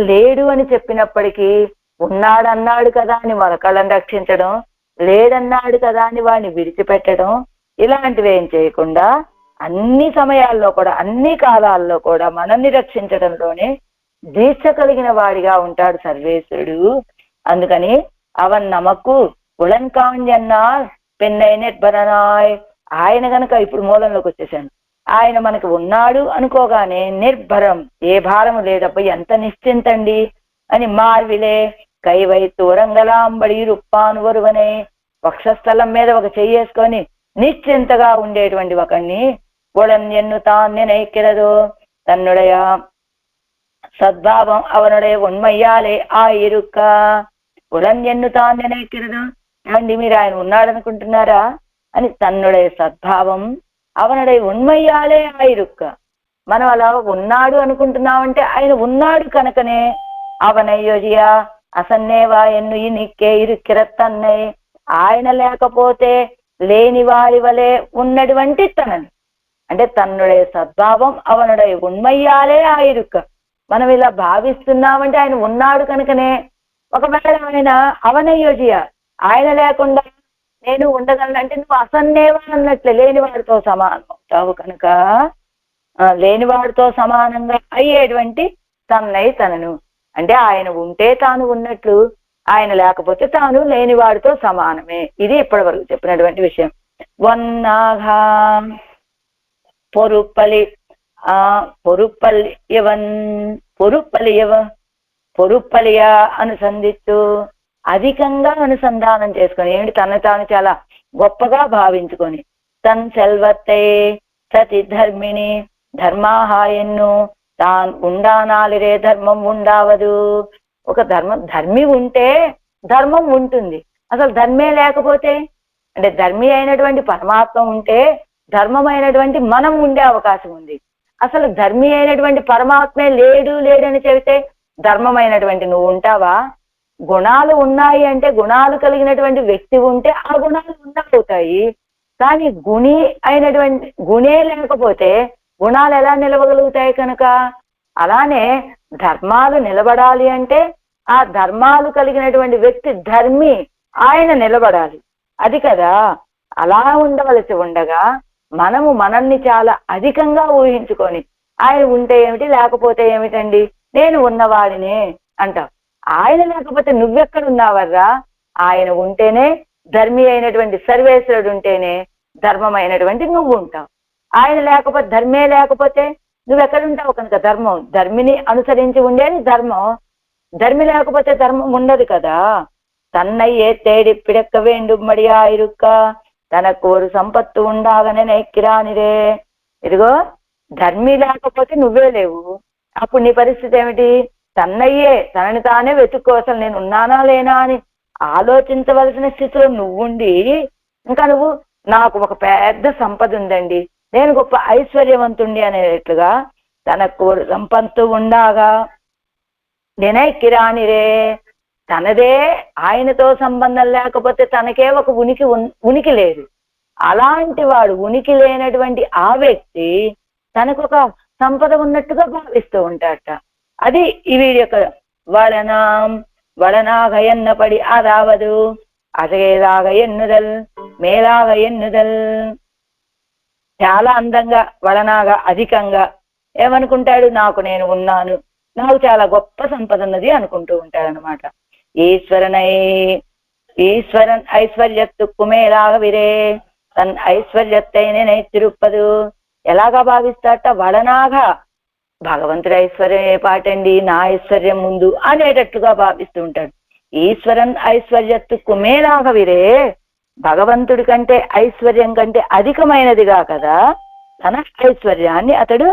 లేడు అని చెప్పినప్పటికీ ఉన్నాడన్నాడు కదా అని మరొకళ్ళని రక్షించడం, లేడన్నాడు కదా అని వాడిని విడిచిపెట్టడం, ఇలాంటివి ఏం చేయకుండా అన్ని సమయాల్లో కూడా అన్ని కాలాల్లో కూడా మనల్ని రక్షించడంలోనే దీక్ష కలిగిన వాడిగా ఉంటాడు సర్వేశ్వరుడు. అందుకని అవన్ నమకు ఉళన్కాంజన్నా పెన్నై నిర్భరనాయ్. ఆయన గనక ఇప్పుడు మూలంలోకి వచ్చేసాను. ఆయన మనకు ఉన్నాడు అనుకోగానే నిర్భరం, ఏ భారము లేదప్ప ఎంత నిశ్చింతండి అని మార్విలే కైవై తూరంగలాంబడి రుప్పాను వరువనే. వక్షస్థలం మీద ఒక చెయ్యేసుకొని నిశ్చింతగా ఉండేటువంటి ఒకడిని ఉళన్ ఎన్ను తాన్ నినైక్కిరదో తన్నుడయ సద్భావం అవనుடைய ఉన్మయ్యాలే ఆ ఇరుక్క. ఉళన్ ఎన్ను తాన్ నినైక్కిరదు. ఏమండి మీరు ఆయన ఉన్నాడనుకుంటున్నారా అని తన్నుடைய సద్భావం అవనుடைய ఉన్మయ్యాలే ఆ ఇరుక్క. మనం అలా ఉన్నాడు అనుకుంటున్నామంటే ఆయన ఉన్నాడు కనుకనే అవనయ్యోజియా అసన్నేవా ఎన్ను ఈ నిక్కే ఇరుక్కిరత్తన్నై. ఆయన లేకపోతే లేని వారి వలె ఉన్నటువంటి తనని అంటే తన్నుடைய సద్భావం అవనుடைய ఉన్మయ్యాలే ఆ ఇరుక్క. మనం ఇలా భావిస్తున్నామంటే ఆయన ఉన్నాడు కనుకనే. ఒకవేళ ఆయన అవనయోజియ ఆయన లేకుండా నేను ఉండగలను అంటే నువ్వు అసన్నేవా అన్నట్లే లేనివాడితో సమానం అవుతావు కనుక లేనివాడితో సమానంగా అయ్యేటువంటి తనను అంటే ఆయన ఉంటే తాను ఉన్నట్లు, ఆయన లేకపోతే తాను లేనివాడితో సమానమే. ఇది ఇప్పటి వరకు చెప్పినటువంటి విషయం. వన్నాగా పొరుప్పలియా అనుసంధిస్తూ అధికంగా అనుసంధానం చేసుకొని ఏంటి తను తాను చాలా గొప్పగా భావించుకొని తన్ సెల్వత్తే సతి ధర్మిణి ధర్మాహాయన్ను తాన్ ఉండానాలిరే ధర్మం ఉండావదు. ఒక ధర్మి ఉంటే ధర్మం ఉంటుంది. అసలు ధర్మే లేకపోతే అంటే ధర్మి అయినటువంటి పరమాత్మ ఉంటే ధర్మమైనటువంటి మనం ఉండే అవకాశం ఉంది. అసలు ధర్మి అయినటువంటి పరమాత్మే లేడని చెబితే ధర్మమైనటువంటి నువ్వు ఉంటావా? గుణాలు ఉన్నాయి అంటే గుణాలు కలిగినటువంటి వ్యక్తి ఉంటే ఆ గుణాలు ఉండకపోతాయి. కానీ గుణే లేకపోతే గుణాలు ఎలా నిలవగలుగుతాయి? కనుక అలానే ధర్మాలు నిలబడాలి అంటే ఆ ధర్మాలు కలిగినటువంటి వ్యక్తి ధర్మి, ఆయన నిలబడాలి. అది కదా. అలా ఉండవలసి ఉండగా మనము మనల్ని చాలా అధికంగా ఊహించుకొని ఆయన ఉంటే ఏమిటి లేకపోతే ఏమిటండి నేను ఉన్నవాడినే అంటావు. ఆయన లేకపోతే నువ్వెక్కడున్నావర్రా? ఆయన ఉంటేనే ధర్మి అయినటువంటి సర్వేశ్వరుడు ఉంటేనే ధర్మమైనటువంటి నువ్వు ఉంటావు. ఆయన లేకపోతే ధర్మే లేకపోతే నువ్వెక్కడుంటావు? కనుక ధర్మిని అనుసరించి ఉండేది ధర్మం. ధర్మి లేకపోతే ధర్మం ఉండదు కదా. తన్నయ్యే తేడి పిడక్క వేండుమ్మడియా ఇరుక్క తనకు ஒரு సంపత్తు ఉండాగనే నైక్కిరానిరే. ఇదిగో ధర్మి లేకపోతే నువ్వే లేవు. అప్పుడు నీ పరిస్థితి ఏమిటి? తన్నయ్యే తనని తానే వెతుక్కో. అసలు నేను ఉన్నానా లేనా అని ఆలోచించవలసిన స్థితిలో నువ్వుండి ఇంకా నువ్వు నాకు ఒక పెద్ద సంపద ఉందండి, నేను గొప్ప ఐశ్వర్యవంతుణ్ణి అనేట్లుగా తనకు సంపత్తు ఉండాగా నేనైక్కిరానిరే. తనదే ఆయనతో సంబంధం లేకపోతే తనకే ఒక ఉనికి లేదు. అలాంటి వాడు ఉనికి లేనటువంటి ఆ వ్యక్తి తనకు ఒక సంపద ఉన్నట్టుగా భావిస్తూ ఉంటాడట. అది ఈ వీడి యొక్క வளனாக எண்ணப்படி அதாவது అదేలాగ ఎన్నుదల్ మేలాగ ఎన్నుదల్. చాలా అందంగా వలనాగా అధికంగా ఏమనుకుంటాడు, నాకు నేను ఉన్నాను, నాకు చాలా గొప్ప సంపద ఉన్నది అనుకుంటూ ఉంటాడు అనమాట. ఈశ్వరన్ ఐశ్వర్యత్తుక్కు మేలాగ విరే తన్ ఐశ్వర్యత్తై నిனைத்திருப்பது. ఎలాగా భావిస్తాట, వలనాగా భగవంతుడి ఐశ్వర్యం ఏ పాటండి, నా ఐశ్వర్యం ముందు అనేటట్లుగా భావిస్తూ ఉంటాడు. ఈశ్వరన్ ఐశ్వర్యత్తుక్కు మేలాగ విరే, భగవంతుడి కంటే ఐశ్వర్యం కంటే అధికమైనదిగా కదా తన ఐశ్వర్యాన్ని అతడు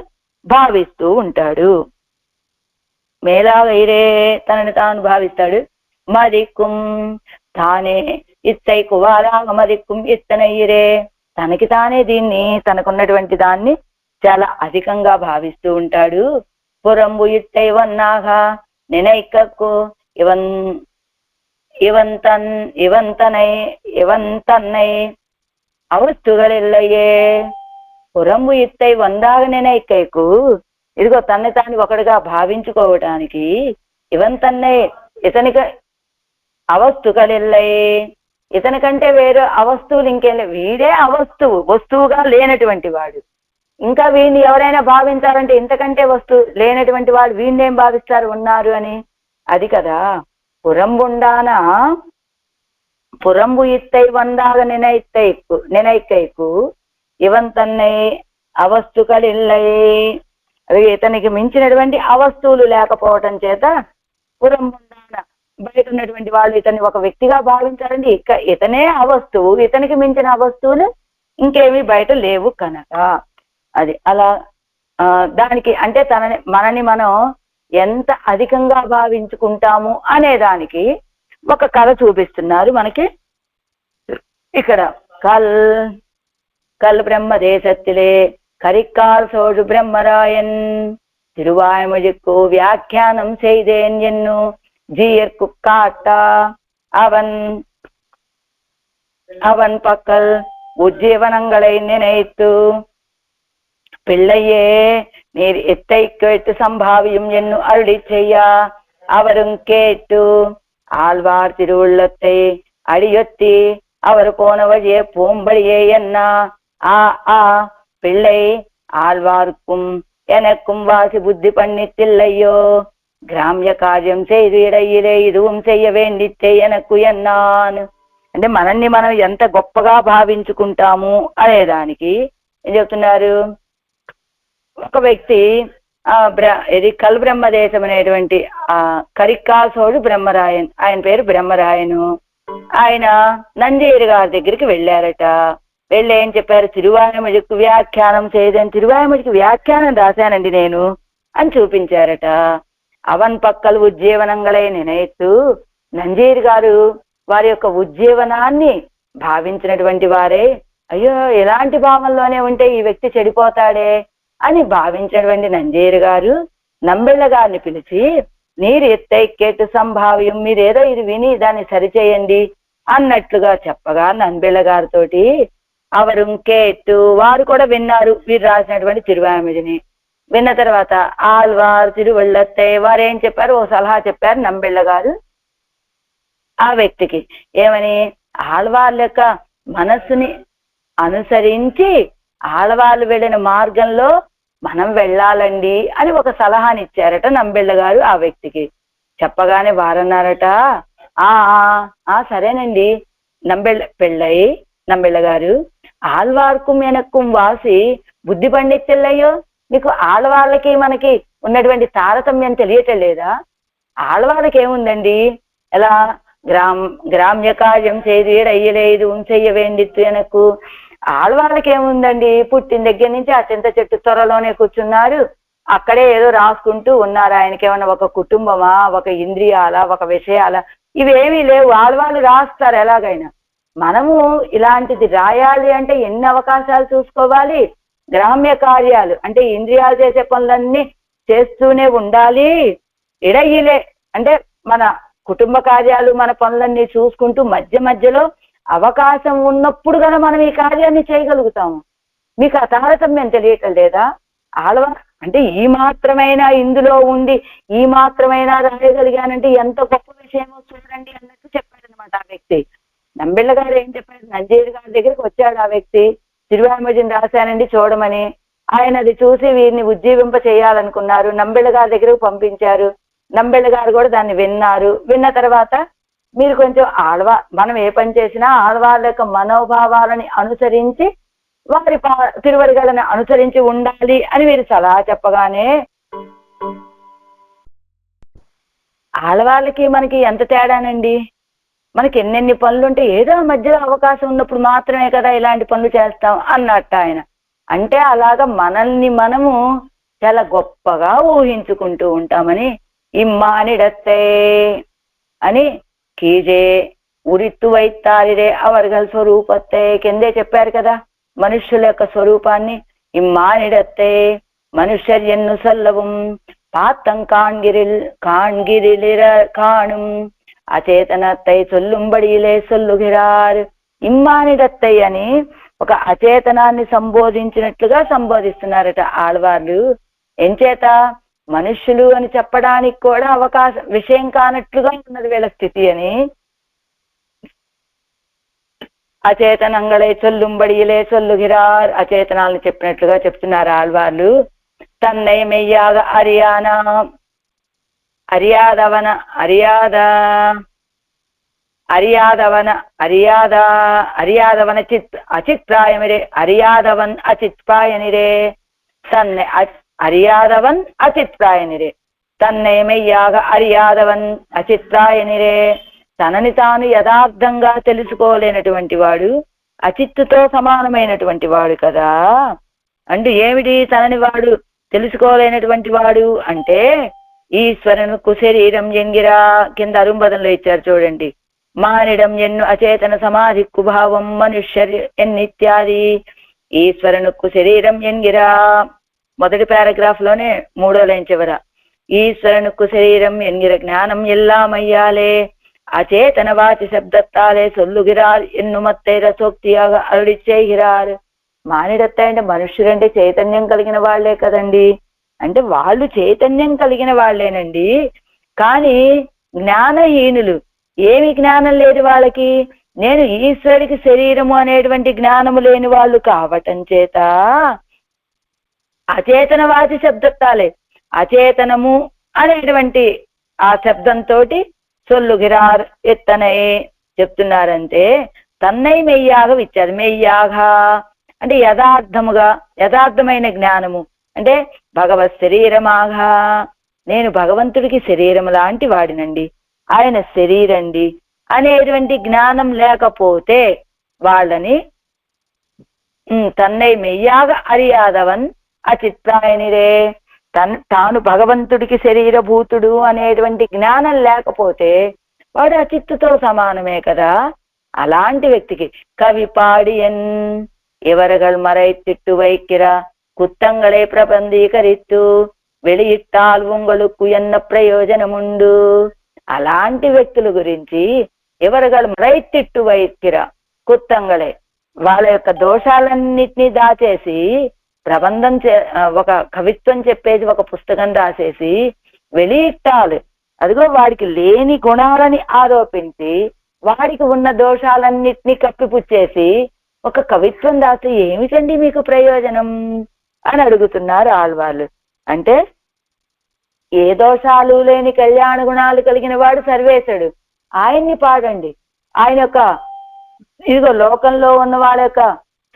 భావిస్తూ ఉంటాడు. మేలాగ ఇరే తనని తాను భావిస్తాడు. మదిక్కుం తానే ఇత్తై కువాలాగ మదిక్కుం ఇత్తనయ్యిరే, తనకి తానే దీన్ని తనకున్నటువంటి దాన్ని చాలా అధికంగా భావిస్తూ ఉంటాడు. పురంబు ఇత్తై వన్నాగా నినైకక్కు ఇవంతన్నై అవస్తుగలిల్లయ్యే. పురంబు ఇత్తై వందాగ నినైకైకు, ఇదిగో తన్ని తాను ఒకటిగా భావించుకోవటానికి ఇవంతన్నై ఇతనికి అవస్తుగలిల్లై, ఇతని కంటే వేరే అవస్తువులు ఇంకేం లేవు, వీడే అవస్తువు, వస్తువుగా లేనటువంటి వాడు. ఇంకా వీడిని ఎవరైనా భావించాలంటే ఇంతకంటే వస్తువు లేనటువంటి వాడు వీడినేం భావిస్తారు ఉన్నారు అని. అది కదా పురంబు ఇత్తై వందాగ నినైకైకు ఇవంతన్నై అవస్తుకలిల్లై. అవి ఇతనికి మించినటువంటి అవస్తువులు లేకపోవటం చేత పురంబుండాన బయట ఉన్నటువంటి వాళ్ళు ఇతన్ని ఒక వ్యక్తిగా భావించారండి. ఇతనే అవస్తువు, ఇతనికి మించిన అవస్తువులు ఇంకేమీ బయట లేవు కనుక. అది అలా దానికి అంటే మనని మనం ఎంత అధికంగా భావించుకుంటాము అనే దానికి ఒక కథ చూపిస్తున్నారు మనకి ఇక్కడ. கல் பிரம்ம தேசத்திலே கரிக்கால் சோழு பிரம்மராயன் திருவாய்மொழிக்கு வியாக்கியானம் செய்தேன் என்னு ஜீயர்க்கு காட்டா அவன் பக்கல் உஜ்ஜீவனங்களை நினைத்து பிள்ளையே நீர் எத்தை கேட்டு சம்பாவியும் என்னு அருளி செய்யா. அவரும் கேட்டு ஆழ்வார் திருவுள்ளத்தை அடியொத்தி அவர் போன வழியே போம்படியே என்ன பிள்ளை ஆழ்வார்க்கும் எனக்கும் வாசி புத்தி பண்ணித்தில்லையோ. గ్రామ్య కార్యం செய்து ఇడయిరే ఇదువం చెయ్య వేండితే ఎనకు ఎన్నాను. అంటే మనల్ని మనం ఎంత గొప్పగా భావించుకుంటాము అనేదానికి ఏం చెప్తున్నారు. ఒక వ్యక్తి ఇది కల్ బ్రహ్మదేశం అనేటువంటి కరిక్కాసోడు బ్రహ్మరాయన్, ఆయన పేరు బ్రహ్మరాయను. ఆయన నంజేరు గారి దగ్గరికి వెళ్ళారట. వెళ్ళి ఏం చెప్పారు, తిరువాయమొழிకి వ్యాఖ్యానం చేయదని, తిరువాయమొழிకి వ్యాఖ్యానం రాశానండి నేను అని చూపించారట. అవన్ పక్కలు ఉజ్జీవనంగలై నినైతు, నంజేరు గారు వారి యొక్క ఉజ్జీవనాన్ని భావించినటువంటి వారే, అయ్యో ఎలాంటి భావంలోనే ఉంటే ఈ వ్యక్తి చెడిపోతాడే అని భావించినటువంటి నంజేరు గారు నంబెళ్ళ గారిని పిలిచి, నీరు ఎత్తైకేటు సంభావ్యం, మీరేదో ఇది విని దాన్ని సరిచేయండి అన్నట్లుగా చెప్పగా నంబెళ్ళ గారితోటి అవరు కేట్టు, వారు కూడా విన్నారు వీరు రాసినటువంటి తిరువాయిమొழிని. విన్న తర్వాత ఆళ్వార్ తిరువళ్ళత్తై వారు ఏం చెప్పారు, ఓ సలహా చెప్పారు నంబెళ్ళ గారు ఆ వ్యక్తికి. ఏమని, ఆళ్వార్ల యొక్క మనస్సుని అనుసరించి ఆళ్వార్లు వెళ్ళిన మార్గంలో మనం వెళ్ళాలండి అని ఒక సలహాని ఇచ్చారట నంబెళ్ళ గారు ఆ వ్యక్తికి. చెప్పగానే వారన్నారట, సరేనండి నంబెళ్ళ గారు ఆళ్వార్కు ఎనక్కుం వాసి బుద్ధి పండితులయ్యో, మీకు ఆళ్వాళ్ళకి మనకి ఉన్నటువంటి తారతమ్యం తెలియటం లేదా? ఆళ్వాళ్ళకి ఏముందండి, ఎలా గ్రామ్య కార్యం చేయలేదు చెయ్య వేండిత్తు ఎనకు. ఆళ్వాళ్ళకి ఏముందండి, పుట్టిన దగ్గర నుంచి ఆ చింత చెట్టు త్వరలోనే కూర్చున్నారు, అక్కడే ఏదో రాసుకుంటూ ఉన్నారు. ఆయనకి ఏమన్నా ఒక కుటుంబమా, ఒక ఇంద్రియాల, ఒక విషయాల, ఇవేమీ లేవు. ఆళ్వాళ్ళు రాస్తారు ఎలాగైనా. మనము ఇలాంటిది రాయాలి అంటే ఎన్ని అవకాశాలు చూసుకోవాలి. గ్రామ్య కార్యాలు అంటే ఇంద్రియాలు చేసే పనులన్నీ చేస్తూనే ఉండాలి. ఇడయిలే అంటే మన కుటుంబ కార్యాలు, మన పనులన్నీ చూసుకుంటూ మధ్య మధ్యలో అవకాశం ఉన్నప్పుడు కదా మనం ఈ కార్యాన్ని చేయగలుగుతాము. మీకు ఆ తారతమ్యం తెలియటం లేదా? అంటే ఈ మాత్రమైనా ఇందులో ఉండి ఈ మాత్రమైనా రాయగలిగానంటే ఎంత గొప్ప విషయమో చూడండి అన్నట్టు చెప్పాడనమాట ఆ వ్యక్తి. నంబిళ్ళ గారు ఏం చెప్పారు, నంజీరు గారి దగ్గరికి వచ్చాడు ఆ వ్యక్తి, తిరువాయిమొజిని రాశానండి చూడమని. ఆయన అది చూసి వీరిని ఉజ్జీవింప చేయాలనుకున్నారు, నంబిళ్ళ గారి దగ్గరకు పంపించారు. నంబిళ్ళ గారు కూడా దాన్ని విన్నారు. విన్న తర్వాత మీరు కొంచెం మనం ఏ పని చేసినా ఆడవాళ్ళ యొక్క మనోభావాలని అనుసరించి వారి తిరువడిగలను అనుసరించి ఉండాలి అని మీరు సలహా చెప్పగానే, ఆడవాళ్ళకి మనకి ఎంత తేడానండి. మనకి ఎన్నెన్ని పనులుంటే ఏదో మధ్యలో అవకాశం ఉన్నప్పుడు మాత్రమే కదా ఇలాంటి పనులు చేస్తాం అన్నట్టు ఆయన. అంటే అలాగా మనల్ని మనము చాలా గొప్పగా ఊహించుకుంటూ ఉంటామని ఇమ్మానిడత్తే అని కీజే ఉరిత్తు వైతారిరే అవర్గల్ స్వరూపత్తే కిందే చెప్పారు కదా మనుష్యుల యొక్క స్వరూపాన్ని. ఇమ్మానిడత్తే మనుష్యర్యన్ను సల్లవం పాత్తం కాణ్గిరిలిర కాణుం అచేతనత్తై సొల్లుంబడిలే సొల్లుగిరార్. ఇమ్మానిడత్తై అని ఒక అచేతనాన్ని సంబోధించినట్లుగా సంబోధిస్తున్నారట ఆళ్వార్లు. ఎంచేత మనుష్యులు అని చెప్పడానికి కూడా విషయం కానట్లుగా ఉన్నది వీళ్ళ స్థితి అని. అచేతనంగళే చొల్లుంబడిలే సొల్లుగిరార్, అచేతనాలను చెప్పినట్లుగా చెప్తున్నారు ఆళ్వార్లు. తన్నై మెయ్యాగ అరియాదవన అచిత్రాయమిరే అరియాదవన్ అచిత్పాయనిరే తన్నే అరియాదవన్ అచిత్రాయనిరే తన్నే మెయ్యాగ అరియాదవన్ అచిత్రాయనిరే. తనని తాను యథార్థంగా తెలుసుకోలేనటువంటి వాడు అచిత్తుతో సమానమైనటువంటి వాడు కదా. అంటే ఏమిటి తనని వాడు తెలుసుకోలేనటువంటి వాడు అంటే, ఈశ్వరునుకు శరీరం ఎంగిరా కింద అరుంబదంలో ఇచ్చారు చూడండి. మానిడం ఎన్ను అచేతన సమాధిక్కు భావం మనుష్యర్ ఎన్నిత్యాది. ఈశ్వరునుకు శరీరం ఎంగిరా మొదటి పారాగ్రాఫ్ లోనే 3వ లైన్ చివర. ఈశ్వరునుకు శరీరం ఎంగిర జ్ఞానం ఎల్లామయ్యాలే అచేతన వాచి శబ్దత్తాలే సొల్లుగిరార్ ఎన్నుమత్తై రసోక్తియాగా అరుడిచ్చేగిరారు. మానిడత్తాయి అంటే మనుష్యులంటే చైతన్యం కలిగిన వాళ్లే కదండి. అంటే వాళ్ళు చైతన్యం కలిగిన వాళ్లేనండి, కానీ జ్ఞానహీనులు. ఏమి జ్ఞానం లేదు వాళ్ళకి? నేను ఈశ్వరుడికి శరీరము అనేటువంటి జ్ఞానము లేని వాళ్ళు కావటం చేత అచేతన వాచి శబ్దత్తాలే అచేతనము అనేటువంటి ఆ శబ్దంతో సొల్లుగిరార్ ఎత్తనే చెప్తున్నారంటే తన్నై మెయ్యాగ ఇచ్చారు. మెయ్యాగ అంటే యథార్థమైన జ్ఞానము అంటే భగవత్ శరీరమాగా, నేను భగవంతుడికి శరీరం లాంటి వాడినండి, ఆయన శరీరండి అనేటువంటి జ్ఞానం లేకపోతే వాళ్ళని తన్నై మెయ్యాగ అరియాదవన్ అచిత్రాయనిరే. తాను భగవంతుడికి శరీరభూతుడు అనేటువంటి జ్ఞానం లేకపోతే వాడు అచిత్తుతో సమానమే కదా. అలాంటి వ్యక్తికి కవి పాడియన్ ఇవరగల్ మరైతిట్టు వైక్కిర కుత్తంగళే ప్రబంధీకరిత్తు வெளியிட்டால் உங்களுக்கு என்ன ప్రయోజనముండు. అలాంటి వ్యక్తుల గురించి ఎవరుగలు రైతిట్టు వైక్కిర కుత్తంగళే వాళ్ళ యొక్క దోషాలన్నిటినీ దాచేసి ప్రబంధం ఒక కవిత్వం చెప్పేసి ఒక పుస్తకం రాసేసి வெளியிட்டாలు అదిగో వాడికి లేని గుణాలని ఆరోపించి వాడికి ఉన్న దోషాలన్నిటినీ కప్పిపుచ్చేసి ఒక కవిత్వం రాస్తే ఏమిటండి మీకు ప్రయోజనం అని అడుగుతున్నారు ఆళ్వార్లు. అంటే ఏ దోషాలు లేని కళ్యాణ గుణాలు కలిగిన వాడు సర్వేశుడు, ఆయన్ని పాడండి. ఆయన యొక్క ఇదిగో లోకంలో ఉన్న వాళ్ళ యొక్క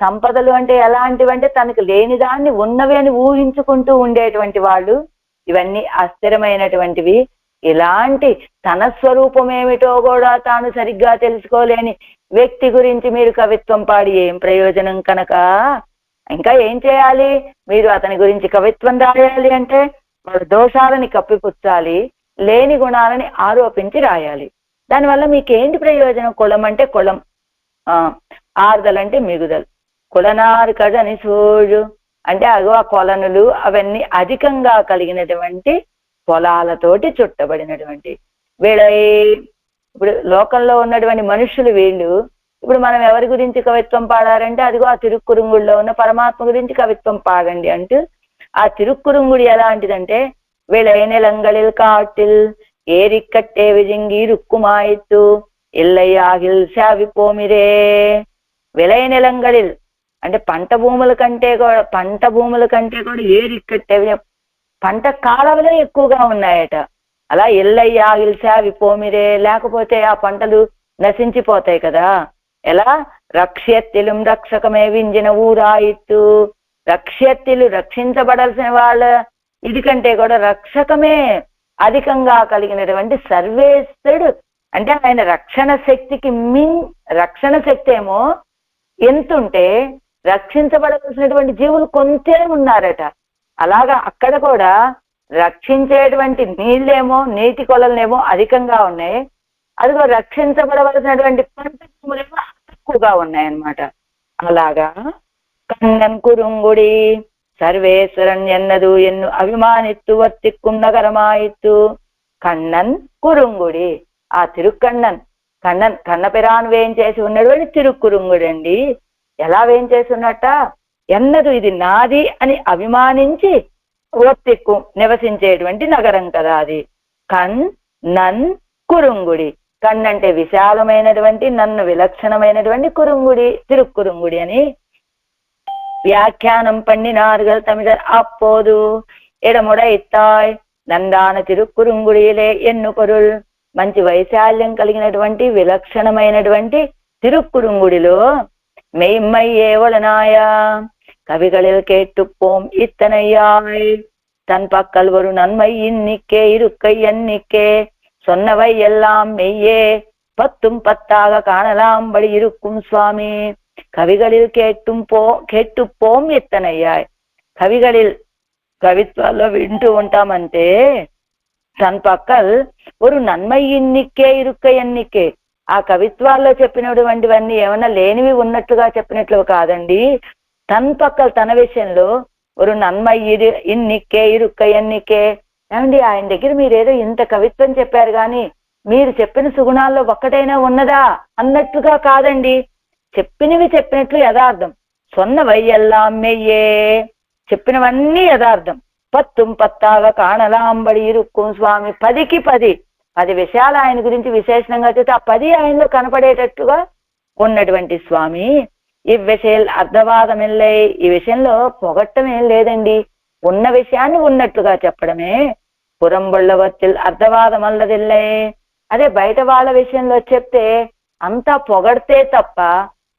సంపదలు అంటే ఎలాంటివంటే తనకు లేని దాన్ని ఉన్నవి అని ఊహించుకుంటూ ఉండేటువంటి వాళ్ళు. ఇవన్నీ అస్థిరమైనటువంటివి. ఇలాంటి తన స్వరూపం ఏమిటో కూడా తాను సరిగ్గా తెలుసుకోలేని వ్యక్తి గురించి మీరు కవిత్వం పాడి ఏం ప్రయోజనం కనుక. ఇంకా ఏం చేయాలి? మీరు అతని గురించి కవిత్వం రాయాలి అంటే వాళ్ళ దోషాలని కప్పిపుచ్చాలి, లేని గుణాలని ఆరోపించి రాయాలి. దానివల్ల మీకేంటి ప్రయోజనం? కులం అంటే కులం, ఆర్దలు అంటే మిగుదలు, కులనారు కడని సోజు అంటే అగో ఆ కొలనులు అవన్నీ అధికంగా కలిగినటువంటి పొలాలతోటి చుట్టబడినటువంటి వీళ్ళ ఇప్పుడు లోకంలో ఉన్నటువంటి మనుషులు వీళ్ళు. ఇప్పుడు మనం ఎవరి గురించి కవిత్వం పాడారంటే అదిగో ఆ తిరుక్కురుంగుల్లో ఉన్న పరమాత్మ గురించి కవిత్వం పాడండి అంటూ ఆ తిరుక్కురుంగుడి ఎలాంటిదంటే విళైనెలంగళిల్ కాటిల్ ఏరిక్కట్టే విజింగి రుక్కుమాయిత్తు ఇల్లయ్యాగిల్ శావి పోమిరే. విళైనెలంగళిల్ అంటే పంట భూముల కంటే కూడా ఏరిక్కట్టే పంట కాలవలే ఎక్కువగా ఉన్నాయట. అలా ఇల్లయ్యాగిల్ శావి పోమిరే, లేకపోతే ఆ పంటలు నశించిపోతాయి కదా. ఎలా రక్ష్యత్తిలు రక్షకమే వింజిన ఊరాయిత్తు. రక్ష్యత్తిలు రక్షించబడాల్సిన వాళ్ళ ఇది కంటే కూడా రక్షకమే అధికంగా కలిగినటువంటి సర్వేశ్వరుడు. అంటే ఆయన రక్షణ శక్తికి రక్షణ శక్తి ఏమో ఎంతుంటే రక్షించబడాల్సినటువంటి జీవులు కొంతే ఉన్నారట. అలాగా అక్కడ కూడా రక్షించేటువంటి నీటి కొలలేమో అధికంగా ఉన్నాయి, అదిగో రక్షించబడవలసినటువంటి పంట భూములేమో తక్కువగా ఉన్నాయన్నమాట. అలాగా కన్నన్ కురుంగుడి సర్వేశ్వరన్ ఎన్నదు ఎన్ను అభిమానిత్తు వర్తిక్కుండకరమాయిత్తు. కన్నన్ కురుంగుడి, ఆ తిరుక్కన్నన్ కన్నపిరాను వేయించేసి ఉన్నటువంటి తిరుక్కురుంగుడి అండి. ఎలా వేయించేసి ఉన్నట్ట, ఎన్నదు ఇది నాది అని అభిమానించి వర్తిక్కు నివసించేటువంటి నగరం కదా అది. కన్నన్ కురుంగుడి, కన్నంటే విశాలమైనటువంటి, నన్ను విలక్షణమైనటువంటి కురుంగుడి తిరుక్కురుంగుడి అని వ్యాఖ్యానం பண்ணினார்கள் தமிழர் அப்போது. ఎడముడైతాయ్ నందాన తిరుక్కురుంగుడిలే ఎన్ను పొరుల్. మంచి వైశాల్యం కలిగినటువంటి విలక్షణమైనటువంటి తిరుక్కురుంగుడిలో மெய்மையே ஒளனாயா கவிகளில் கேட்டுப்போம் இத்தனையாய். தன் பக்கல் ஒரு நன்மை இன்னிக்கே இருக்கை எண்ணிக்கே சொன்னவை எல்லாம் மெய்யே பத்தும் பத்தாக காணலாம்படி இருக்கும் சுவாமி. కవిகளில் కేట్టుపోం ఎత్తనయ్యాయ్. కవిత్వాల్లో వింటూ ఉంటామంటే తన పక్కల్ ఒక నన్మై ఇన్నిక్కే ఇరుక్క ఎన్నిక్కే. ఆ కవిత్వాల్లో చెప్పినటువంటివన్నీ ఏమన్నా లేనివి ఉన్నట్లుగా చెప్పినట్లు కాదండి. తన పక్కల్ తన విషయంలో ఒక నన్మై ఇన్నిక్కే ఇరుక్క ఎన్నిక్కే. ఏమండి ఆయన దగ్గర మీరేదో ఇంత కవిత్వం చెప్పారు కానీ మీరు చెప్పిన సుగుణాల్లో ఒక్కటైనా ఉన్నదా అన్నట్లుగా కాదండి. చెప్పినవి చెప్పినట్లు యథార్థం. సొన్నవై ఎల్లాం మెయ్యే, చెప్పినవన్నీ యథార్థం. పత్తుం పత్తాగా కాణలాంబడి ఇరుక్కుం స్వామి. 10కి 10 విషయాలు ఆయన గురించి విశేషణంగా చెప్తే ఆ 10 ఆయనలో కనపడేటట్టుగా ఉన్నటువంటి స్వామి. ఈ విషయాలు అర్థవాదమిల్లై, ఈ విషయంలో పొగట్టం ఏం లేదండి, ఉన్న విషయాన్ని ఉన్నట్లుగా చెప్పడమే. పురంబుళ్ళవత్తిల్ అర్థవాదం అల్లదిల్లే. అదే బయట వాళ్ళ విషయంలో చెప్తే అంతా పొగడితే తప్ప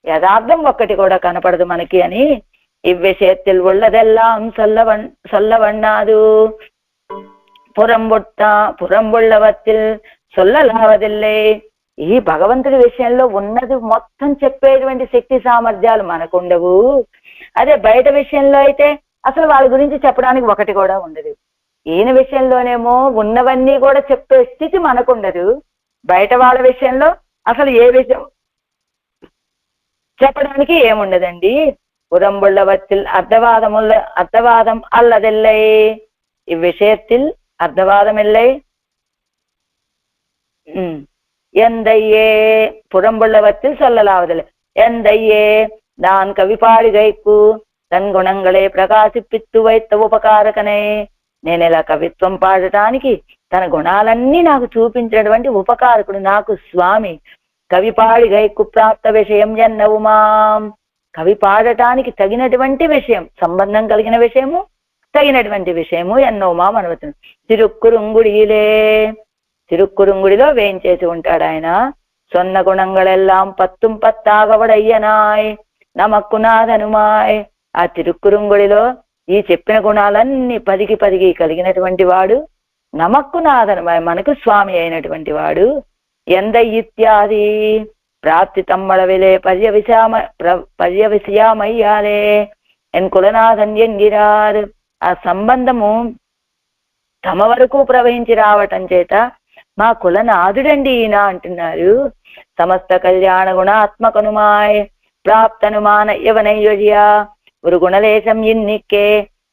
యథార్థం ఒక్కటి కూడా కనపడదు మనకి అని. ఇవ్విషయత్తిల్ ఉళ్ళదెల్లాం సొల్లవన్నాదు. పురంబుళ్ళవత్తిల్ సొల్లలావదిల్లే. ఈ భగవంతుడి విషయంలో ఉన్నది మొత్తం చెప్పేటువంటి శక్తి సామర్థ్యాలు మనకుండవు. అదే బయట విషయంలో అయితే అసలు వాళ్ళ గురించి చెప్పడానికి ఒకటి కూడా ఉండదు. ఈయన విషయంలోనేమో ఉన్నవన్నీ కూడా చెప్పే స్థితి మనకుండదు. బయట వాళ్ళ విషయంలో అసలు ఏ విషయం చెప్పడానికి ఏముండదండి. పురంబుళ్ళవత్తిల్ అర్థవాదం అల్లదిల్లై. ఈ విషయத்தில் అర్థవాదం இல்லை. எந்தையே புறம்புள்ளவத்தில் சொல்லலாவதில்லை. எந்தையே நான் కవిపాడిగైకు తన్ గుణంగళే ప్రకాశిప్పిత్తు వైత్త ఉపకారకనే. నేను ఇలా కవిత్వం పాడటానికి తన గుణాలన్నీ నాకు చూపించినటువంటి ఉపకారకుడు నాకు స్వామి. కవిపాడిగైకు ప్రాప్త విషయం ఎన్నవుమాం. కవి పాడటానికి తగినటువంటి విషయం, సంబంధం కలిగిన విషయము, తగినటువంటి విషయము ఎన్నవుమాం అనువతుంది. తిరుక్కురుంగుడిలో వేయించేసి ఉంటాడు ఆయన. సొన్న గుణంగళెల్లాం పత్తుం పత్తాగవడయ్యనాయ్ నమక్కు నాదనుమాయ్. ఆ తిరుక్కురుంగుడిలో ఈ చెప్పిన గుణాలన్నీ 10కి 10 కలిగినటువంటి వాడు నమక్కు నాదనుమాయ్, మనకు స్వామి అయినటువంటి వాడు. ఎంద ఇత్యాది ప్రాప్తి తమ్మళవిలే పర్యవిషయామయ్యాలే ఎన్ కులనాథన్ ఎంగిరార్. ఆ సంబంధము తమ వరకు ప్రవహించి రావటం చేత మా కులనాథుడండి ఈయన అంటున్నారు. సమస్త కళ్యాణ గుణాత్మకనుమాయ్ ప్రాప్తనుమాన యవనయ్యొజియా. ஒரு குணலேசம் இன்னிக்கே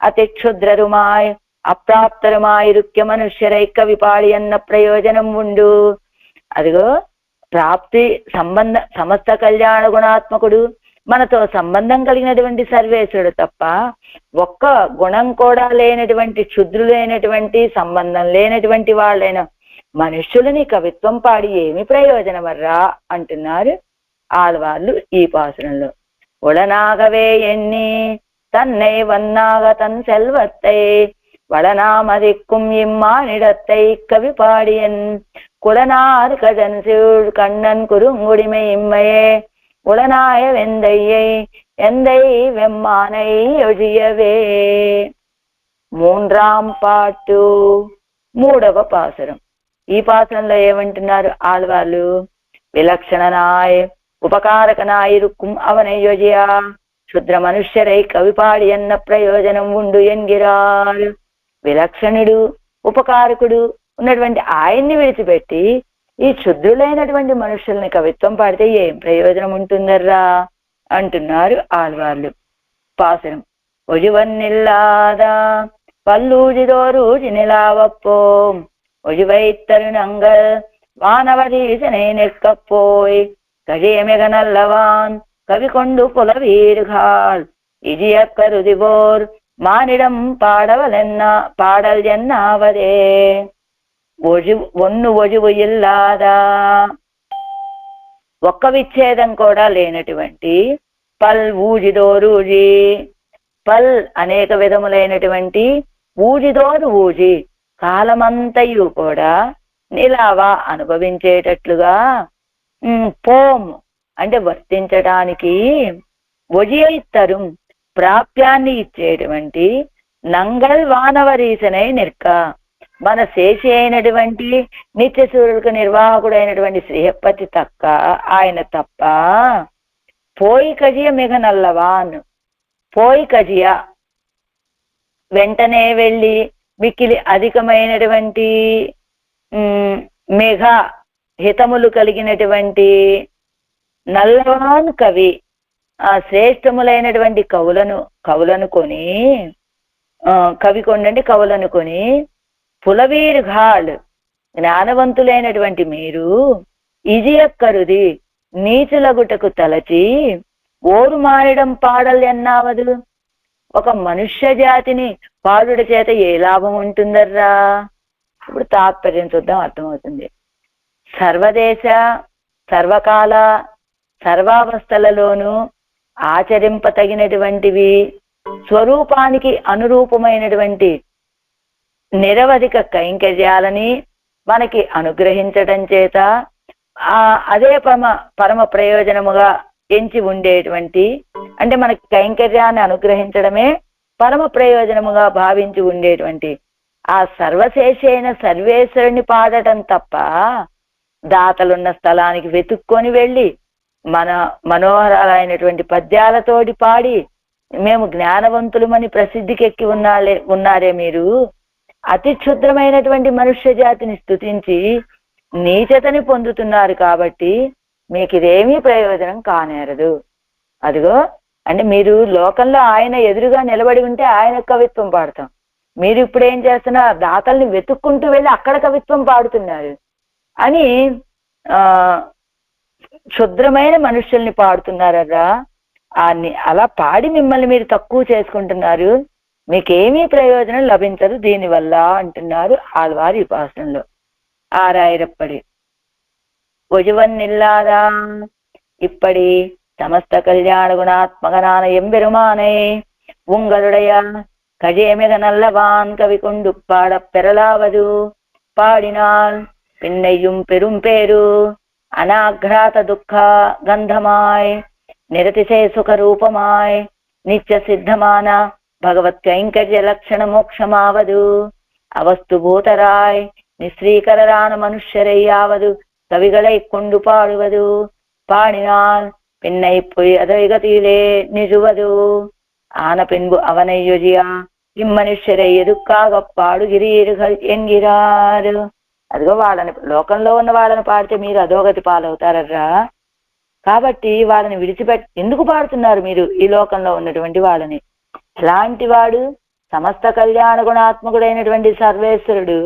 அதி க்ஷுத்ரருமாய் అప్రాప్తరుమాయిరుక్య మనుష్యరై కవి పాడి అన్న ప్రయోజనం ఉండు. అదిగో ప్రాప్తి సమస్త కళ్యాణ గుణాత్మకుడు, మనతో సంబంధం కలిగినటువంటి సర్వేశ్వరుడు తప్ప ఒక్క గుణం కూడా లేనటువంటి క్షుద్రులైనటువంటి సంబంధం లేనటువంటి వాళ్ళైన మనుష్యులని కవిత్వం పాడి ఏమి ప్రయోజనమర్రా అంటున్నారు ఆళ్వార్లు ఈ పాసురంలో. ఉళనాగవే ఎన్ని தன்னை வண்ணாக தன் செல்வத்தை வளனாமதிக்கும் இம்மானிடத்தை கவி பாடியன் குளனார் கஜன் சீழ் கண்ணன் குறுங்குடிமை இம்மையே உளனாய வெந்தையை எந்தை வெம்மானை ஒழியவே. మూడవ పాటు మూడవ పాసురం. ఈ పాసురంలో ఏమంటున్నారు ఆళ్వార్లు? విలక్షణనాయ్ ఉపకారకనాయిరుக்கும் అవனை యోజియా శుద్ర మనుష్యరై కవిపాడి అన్న ప్రయోజనం ఉండు ఎన్గిరారు. విలక్షణుడు ఉపకారకుడు ఉన్నటువంటి ఆయన్ని విడిచిపెట్టి ఈ క్షుద్రులైనటువంటి మనుషుల్ని కవిత్వం పాడితే ఏం ప్రయోజనం ఉంటుందర్రా అంటున్నారు ఆళ్వార్లు. పాసురం. ஒழிவன்னில்லாதா பல்லூஜிதோரூஜி நிலாவப்போம் ஒழிவைத்தருணங்கள் வானவதீசனை நிற்கப்போய் கழியமிக நல்லவான் கவி கொண்டு புலவீர்கள் இஜிய கருதிவோர் மானிடம் பாடல் என்னாவதே. ఒழிవు ఇల్లాదా ఒక్క విచ్ఛేదం కూడా లేనటువంటి పల్ ఊజిదోరూజి పల్ అనేక విధములైనటువంటి ఊజిదోరు ఊజి కాలమంతయు కూడా నిలావా అనుభవించేటట్లుగా పోమ్ అంటే వర్తించడానికి ఒజియైత్తరుం ప్రాప్యాన్ని ఇచ్చేటువంటి నంగల్ వానవరీసనై నిర్క మన శేషి అయినటువంటి నిత్యసూరులకు నిర్వాహకుడైనటువంటి శ్రీహపతి ఆయన తప్ప పోయి కజియ మిగ నల్లవాన్ పోయి కజియ వెంటనే వెళ్ళి మిక్కిలి అధికమైనటువంటి మేఘ హితములు కలిగినటువంటి నల్లవాన్ కవి శ్రేష్టములైనటువంటి కవులను కొని కవి కొండండి కవులను కొని పులవీర్ ఘాళ్ జ్ఞానవంతులైనటువంటి మీరు ఇజియక్కరుది నీచులగుటకు తలచి ఓరు మారడం పాడల్ ఎన్నావదు. ఒక మనుష్య జాతిని పాడుట చేత ఏ లాభం ఉంటుందర్రా? ఇప్పుడు తాత్పర్యం చూద్దాం, అర్థమవుతుంది. సర్వదేశ సర్వకాల సర్వావస్థలలోనూ ఆచరింపతగినటువంటివి స్వరూపానికి అనురూపమైనటువంటి నిరవధిక కైంకర్యాలని మనకి అనుగ్రహించడం చేత అదే పరమ ప్రయోజనముగా ఎంచి ఉండేటువంటి, అంటే మనకి కైంకర్యాన్ని అనుగ్రహించడమే పరమ ప్రయోజనముగా భావించి ఉండేటువంటి ఆ సర్వశేషి అయిన సర్వేశ్వరుని పాడటం తప్ప దాతలున్న స్థలానికి వెతుక్కొని వెళ్ళి మన మనోహరాలైనటువంటి పద్యాలతోటి పాడి మేము జ్ఞానవంతులమని ప్రసిద్ధికెక్కి ఉన్నారే మీరు అతి క్షుద్రమైనటువంటి మనుష్య జాతిని స్తుతించి నీచతని పొందుతున్నారు. కాబట్టి మీకు ఇదేమీ ప్రయోజనం కానేరదు. అదిగో అంటే మీరు లోకంలో ఆయన ఎదురుగా నిలబడి ఉంటే ఆయన కవిత్వం పాడతాం. మీరు ఇప్పుడు ఏం చేస్తున్నారు? దాతల్ని వెతుక్కుంటూ వెళ్ళి అక్కడ కవిత్వం పాడుతున్నారు అని క్షుద్రమైన మనుషుల్ని పాడుతున్నారా? అలా పాడి మిమ్మల్ని మీరు తక్కువ చేసుకుంటున్నారు. మీకేమీ ప్రయోజనం లభించదు దీనివల్ల అంటున్నారు ఆళ్వారు ఈ పాసనంలో. ఆరాయిరప్పడి ஒழிவன்னில்லாதா இப்படி சமஸ்த கல்யாண குணாத்மகனான எம்பெருமானை உங்களுடைய கஜேமிக நல்லவான் கவி கொண்டு பாட பெறலாவது பாடினால் பின்னையும் பெரும் பேரு அநாக்ராத துக்க கந்தமாய் நிரதிசய சுகரூபமாய் நித்திய சித்தமான భగవత్ కైంకర్య లక్షణ మోక్షమావదు అవస్తుభూతరాయ్ నిశ్రీకరరాన మనుష్యరయ్యావదు కవిகளை கொண்டு பாடுவது பாடினால் பின்னை பொய் அதைகத்திலே நிஜுவது ஆன பின்பு அவனை யொஜியா இம்மனுష్యரை ఎదుక్కాగ పాడుగిరీరుగల్ ఎన్గిరారు. అదిగో వాళ్ళని లోకంలో ఉన్న వాళ్ళని పాడితే మీరు అధోగతి పాలవుతారర్రా. కాబట్టి వాళ్ళని విడిచిపెట్టి ఎందుకు పాడుతున్నారు మీరు ఈ లోకంలో ఉన్నటువంటి వాళ్ళని? ఎలాంటి వాడు? సమస్త కళ్యాణ గుణాత్మకుడైనటువంటి సర్వేశ్వరుడు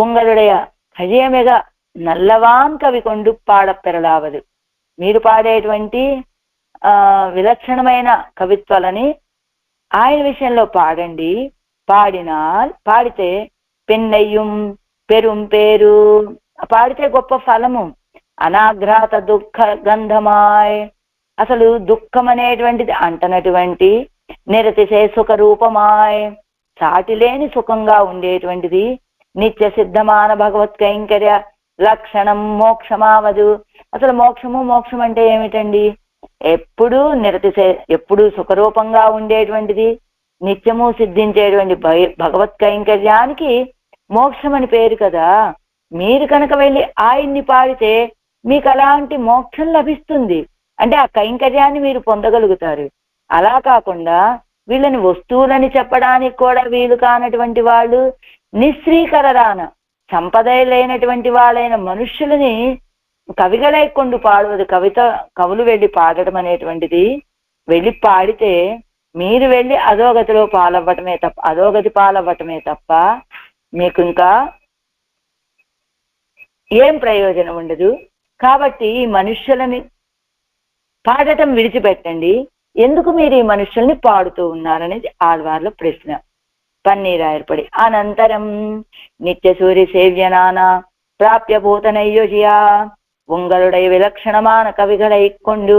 ఉంగరుడయ కజయమిగ నల్లవాన్ కవి కొండు పాడ పెరలావదు. మీరు పాడేటువంటి విలక్షణమైన కవిత్వాలని ఆయన విషయంలో పాడండి. పాడితే పెన్నయ్యం పెరుం పేరు, పాడితే గొప్ప ఫలము. అనాఘ్రాత దుఃఖ గంధమాయ్, అసలు దుఃఖం అనేటువంటిది అంటనటువంటి నిరతిశే సుఖ రూపమాయ్, సాటి లేని సుఖంగా ఉండేటువంటిది. నిత్య సిద్ధమాన భగవత్ కైంకర్య లక్షణం మోక్షమావదు. అసలు మోక్షం అంటే ఏమిటండి? ఎప్పుడూ ఎప్పుడు సుఖరూపంగా ఉండేటువంటిది, నిత్యము సిద్ధించేటువంటి భగవత్ కైంకర్యానికి మోక్షం అని పేరు కదా. మీరు కనుక వెళ్ళి ఆయన్ని పాడితే మీకు అలాంటి మోక్షం లభిస్తుంది. అంటే ఆ కైంకర్యాన్ని మీరు పొందగలుగుతారు. అలా కాకుండా వీళ్ళని వస్తువులని చెప్పడానికి కూడా వీలు కానటువంటి వాళ్ళు, నిశ్రీకరరాన సంపద లేనటువంటి వాళ్ళైన మనుష్యులని కవిగలై కొండు పాడవదు. కవులు వెళ్ళి పాడటం అనేటువంటిది, వెళ్ళి పాడితే మీరు వెళ్ళి అధోగతి పాలవ్వటమే తప్ప మీకు ఇంకా ఏం ప్రయోజనం ఉండదు. కాబట్టి ఈ మనుష్యులని పాడటం విడిచిపెట్టండి. ఎందుకు మీరు ఈ మనుష్యుల్ని పాడుతూ ఉన్నారనేది ఆళ్వార్ల ప్రశ్న. పన్నీరాయర్పడి అనంతరం నిత్య సూర్య సేవ్యనాన ప్రాప్య భూతనయ్యోజియా, உங்களுடைய விலட்சணமான கவிகளை கொண்டு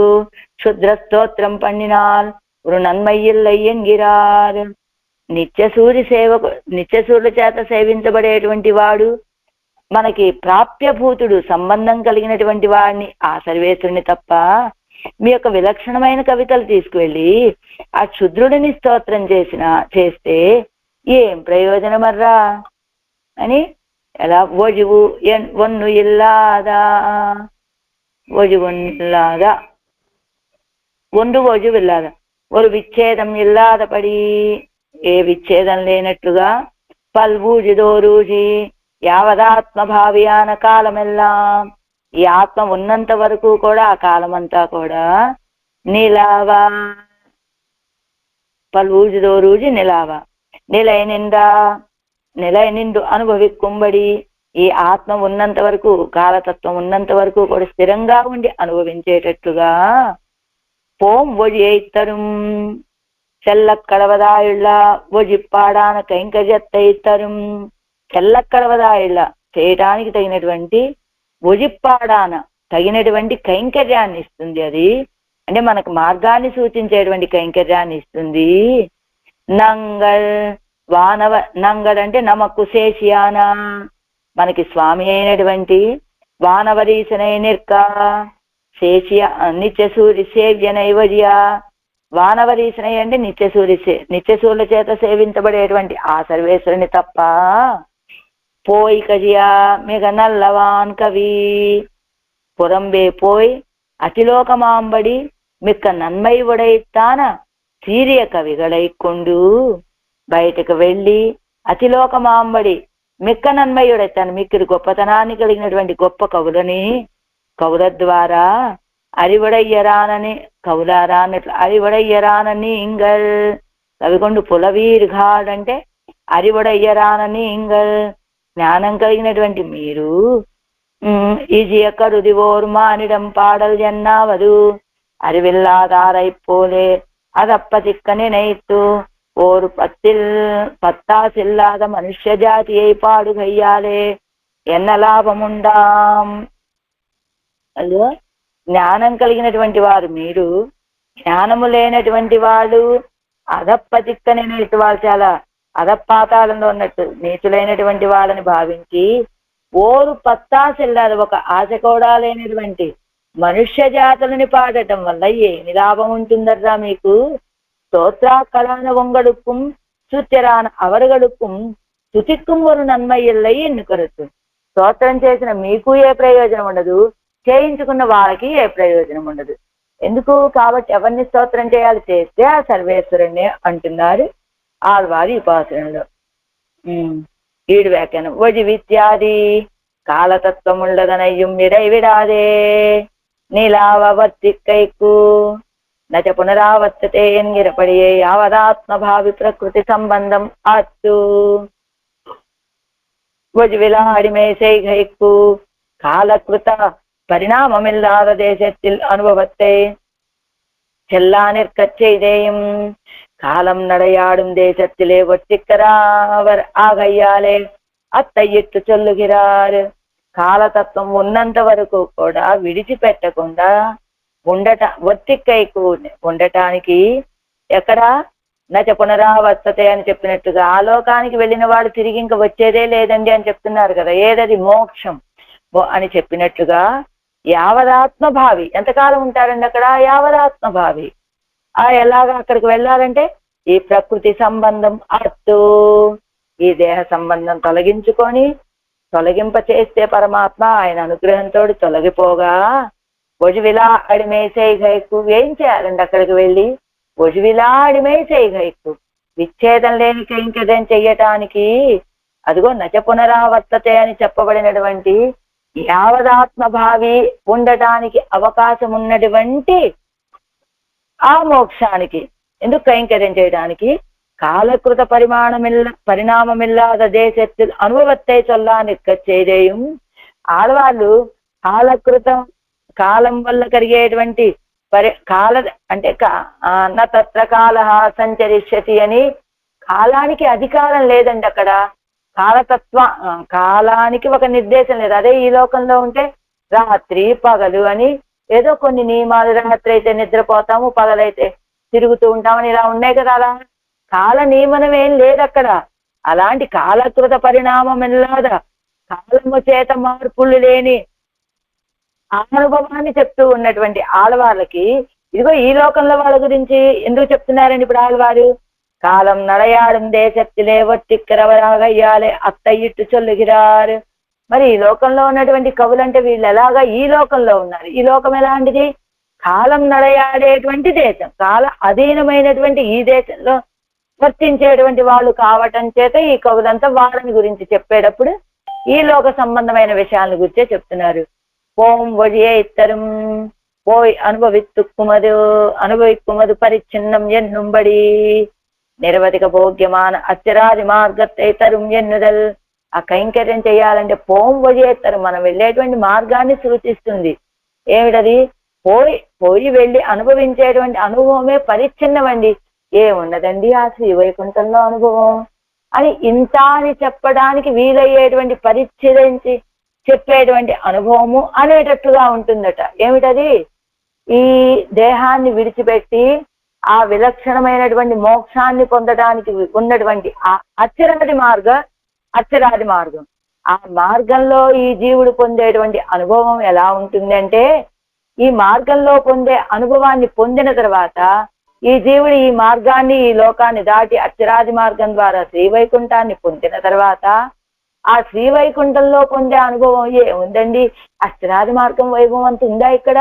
சுத்ர ஸ்தோத்திரம் பண்ணினால் ஒரு நன்மையில்லை என்கிறார். నిత్యసూర్యుల చేత సేవించబడేటువంటి వాడు, మనకి ప్రాప్యభూతుడు, సంబంధం కలిగినటువంటి వాడిని, ఆ సర్వేశ్వరుని తప్ప మీ యొక్క విలక్షణమైన కవితలు తీసుకువెళ్ళి ఆ క్షుద్రుడిని స్తోత్రం చేస్తే ఏం ప్రయోజనమర్రా అని. ఎలా ఒజువు ఒన్ను ఇల్లాదా, ఒజువుల్లాదా ఒండు ఒజువు ఇల్లాదా, ஒரு విచ్ఛేదం ఇల్లాదపడి, ఏ విచ్ఛేదం లేనట్లుగా, పల్వూజిదోరూజి యావదాత్మభావియాన కాలమెల్లా, ఈ ఆత్మ ఉన్నంత వరకు కూడా, ఆ కాలమంతా కూడా నిలావా, పల్వూజిదోరూజి నిలావా, నిలయ నిండు అనుభవిక్కుబడి, ఈ ఆత్మ ఉన్నంత వరకు, కాలతత్వం ఉన్నంత వరకు కూడా స్థిరంగా ఉండి అనుభవించేటట్లుగా, పోం ఒజియైతరుం చెల్లక్కడవదాయుళ్ళ ఒజిప్పాడాన కైంకర్యత్తైతరుం, చెల్లక్కడవదాయుళ్ళ చేయటానికి తగినటువంటి, ఒజిప్పాడాన తగినటువంటి కైంకర్యాన్ని ఇస్తుంది. అది అంటే మనకు మార్గాన్ని సూచించేటువంటి కైంకర్యాన్ని ఇస్తుంది. నంగల్ అంటే నమకు శేషియాన, మనకి స్వామి అయినటువంటి వానవరీశనై నిర్క శేషియ నిత్యసూరి సేవ్య నైవజియా, వానవరీశనై అంటే నిత్యసూర్యుల చేత సేవించబడేటువంటి ఆ సర్వేశ్వరుని తప్ప, పోయి కజియా మిగ నల్లవాన్ కవి, పురంబే పోయి అతిలోకమాంబడి మిక్క నన్మై ఉడైతాన సీరియ కవిగళై కొండు, బయటకు వెళ్ళి అతిలోకమాంబడి మిక్క నన్మయుడైతాను, మిక్కిరి గొప్పతనాన్ని కలిగినటువంటి గొప్ప కవుల ద్వారా అరివడయ్యరానని, కవులారా అన్నట్లు అరివడయ్యరానని ఇంగల్, కవికొండు పులవీర్ఘాడ్ అంటే అరివడయ్యరానని ఇంగల్, జ్ఞానం కలిగినటువంటి మీరు ఈజియ కరుదివోర్మానిడం పాడల్ జన్నావదు, அறிவில்லாதாரைப்போலே அதப்பதிக்கனை நைத்து ஒரு பத்தாசில்லாத மனுஷ்ய ஜாதியை பாடுகையாலே என்ன లాభం ఉండాం. అయ్యో, జ్ఞానం కలిగినటువంటి వారు మీరు, జ్ఞానము లేనటువంటి వాళ్ళు అధప్పతిక్కనే నేటి వాళ్ళు చాలా అధపాతాళంలో ఉన్నట్టు నీచులైనటువంటి వాళ్ళని భావించి, ఓరు పత్తాసిల్లాదు ఒక ఆశ కూడా లేనటువంటి మనుష్య జాతులని పాడటం వల్ల ఏమి లాభం ఉంటుందర్రా మీకు. స్తోత్రాకళాన వంగడుక్కుం సుత్యరాన అవరగడుక్కుం తుతిక్కుం వరు నన్మయ్యల్లై ఎన్నుకొరచ్చు. స్తోత్రం చేసిన మీకు ఏ ప్రయోజనం ఉండదు, చేయించుకున్న వాళ్ళకి ఏ ప్రయోజనం ఉండదు. ఎందుకు? కాబట్టి ఎవరిని స్తోత్రం చేయాలి? చేస్తే ఆ సర్వేశ్వరుణ్ణి అంటున్నారు ఆళ్వారి ఉపాసనలో. ఈడు వ్యాఖ్యానం ఒజి విత్యాది కాలతత్వముండదనయ్యం విడైవిడాదే నీలావర్తిక్కైకు నచ పునరావర్తతే ఎన్గిరపడియే యావదాత్మభావి ప్రకృతి సంబంధం అత్తు ఒజి విలాడిమే సైఘైక్కు కాలకృత பரிணாமமில்லாத தேசத்தில் அனுபவத்தை செல்லா நிற்கச் செய்தேயும் காலம் நடையாடும் தேசத்திலே ஒட்டிக்கராவர் ఆగయ్యాలే అత్తయ్యట్టు చొల్లుగిరారు. కాలతత్వం ఉన్నంత వరకు కూడా విడిచిపెట్టకుండా ఒత్తికైకు ఉండటానికి ఎక్కడ నచ పునరావర్తతే అని చెప్పినట్టుగా ఆ లోకానికి వెళ్ళిన వాడు తిరిగి ఇంకా వచ్చేదే లేదండి అని చెప్తున్నారు కదా. ఏదది మోక్షం అని చెప్పినట్లుగా యావదాత్మభావి ఎంతకాలం ఉంటారండి అక్కడ? యావదాత్మభావి. ఎలాగా అక్కడికి వెళ్ళాలంటే ఈ ప్రకృతి సంబంధం అత్తు ఈ దేహ సంబంధం తొలగింప చేస్తే పరమాత్మ ఆయన అనుగ్రహంతో తొలగిపోగా ఒజువిలా అడిమేసేగైకు ఏం చేయాలండి అక్కడికి వెళ్ళి? ఒజువిలా అడిమేసేగైకు విచ్ఛేదం లేని కైంకర్యం చెయ్యటానికి అదిగో నచ పునరావర్తతే అని చెప్పబడినటువంటి యావదాత్మభావి ఉండటానికి అవకాశం ఉన్నటువంటి ఆ మోక్షానికి ఎందుకు కైంకర్యం చేయడానికి కాలకృత పరిణామమిల్లాద దేశத்தில் అనుభవத்தை சொல்ல நிற்கச் செய்தேயும் ఆడవాళ్ళు కాలం వల్ల కలిగేటువంటి కాల అంటే తత్ర కాల సంచరిష్యతి అని కాలానికి అధికారం లేదండి అక్కడ. కాలానికి ఒక నిర్దేశం లేదు. అదే ఈ లోకంలో ఉంటే రాత్రి పగలు అని ఏదో కొన్ని నియమాలు, రాత్రి అయితే నిద్రపోతాము, పగలైతే తిరుగుతూ ఉంటామని ఇలా ఉన్నాయి కదా. అలా కాల నియమనం ఏం లేదు అక్కడ. అలాంటి కాలకృత పరిణామం ఎల్లాదా కాలము చేత మార్పులు లేని అనుభవాన్ని చెప్తూ ఉన్నటువంటి ఆడవాళ్ళకి ఇదిగో ఈ లోకంలో వాళ్ళ గురించి ఎందుకు చెప్తున్నారండి ఇప్పుడు ఆడవారు? కాలం నడయాడం దేశத்திலே ఒట్టిక్కరవరాగయ్యాలే అత్తయ్యిట్టు చొల్లుగిరారు. మరి ఈ లోకంలో ఉన్నటువంటి కవులంటే వీళ్ళు ఎలాగా ఈ లోకంలో ఉన్నారు? ఈ లోకం ఎలాంటిది? కాలం నడయాడేటువంటి దేశం, కాల అధీనమైనటువంటి ఈ దేశంలో వర్తించేటువంటి వాళ్ళు కావటం చేత ఈ కవులంతా వాళ్ళని గురించి చెప్పేటప్పుడు ఈ లోక సంబంధమైన విషయాల గురించే చెప్తున్నారు. పోం వழியே ఇత్తరం పోయ్ అనుభవిక్కుమదు పరిచ్ఛిన్నం ఎన్నుంబడి నిరవధిక భోగ్యమాన అచ్చరాది మార్గத்தை తరుం ఎన్నుదల్. ఆ కైంకర్యం చేయాలంటే పోం వழிయేత్తరం మనం వెళ్ళేటువంటి మార్గాన్ని సూచిస్తుంది. ఏమిటది? పోయి వెళ్ళి అనుభవించేటువంటి అనుభవమే పరిచ్ఛిన్నమండి. ఏమున్నదండి ఆ శ్రీ వైకుంఠంలో అనుభవం అని ఇంత అని చెప్పడానికి వీలయ్యేటువంటి పరిచ్ఛిదించి చెప్పేటువంటి అనుభవము అనేటట్లుగా ఉంటుందట. ఏమిటది? ఈ దేహాన్ని విడిచిపెట్టి ఆ విలక్షణమైనటువంటి మోక్షాన్ని పొందడానికి ఉన్నటువంటి ఆ అచ్చరాది మార్గం, ఆ మార్గంలో ఈ జీవుడు పొందేటువంటి అనుభవం ఎలా ఉంటుంది అంటే, ఈ మార్గంలో పొందే అనుభవాన్ని పొందిన తర్వాత ఈ జీవుడు ఈ మార్గాన్ని ఈ లోకాన్ని దాటి అచ్చరాది మార్గం ద్వారా శ్రీవైకుంఠాన్ని పొందిన తర్వాత ఆ శ్రీవైకుంఠంలో పొందే అనుభవం ఏముందండి, అచ్చరాది మార్గం వైభవం అంత ఉందా ఇక్కడ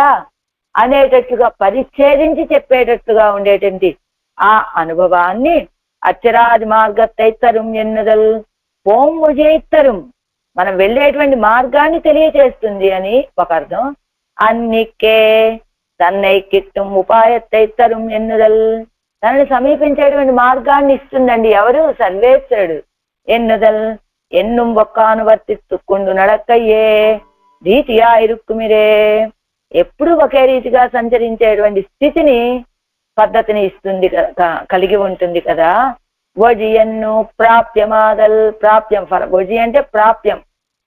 అనేటట్లుగా పరిచ్ఛేదించి చెప్పేటట్లుగా ఉండేటువంటి ఆ అనుభవాన్ని అచ్చరాది మార్గత్తైత్తరం ఎన్నుదల్ పోం వழிయేత్తరం మనం వెళ్ళేటువంటి మార్గాన్ని తెలియచేస్తుంది అని ఒక అర్థం. అన్నికే తన్నై కిట్టం ఉపాయత్తైత్తరం ఎన్నుదల్ తనని సమీపించేటువంటి మార్గాన్ని ఇస్తుందండి. ఎవరు? సర్వేశ్వరుడు. ఎన్నుదల్ ఎన్నుం ఒక్కాను వర్తిత్తుకుండు నడక్కయ్యే రీతియా ఇరుక్కుమిరే ఎప్పుడు ఒకే రీతిగా సంచరించేటువంటి స్థితిని పద్ధతిని ఇస్తుంది, కలిగి ఉంటుంది కదా. వజియన్ను ప్రాప్యమాదల్ ప్రాప్యం ఫలం. వజి అంటే ప్రాప్యం,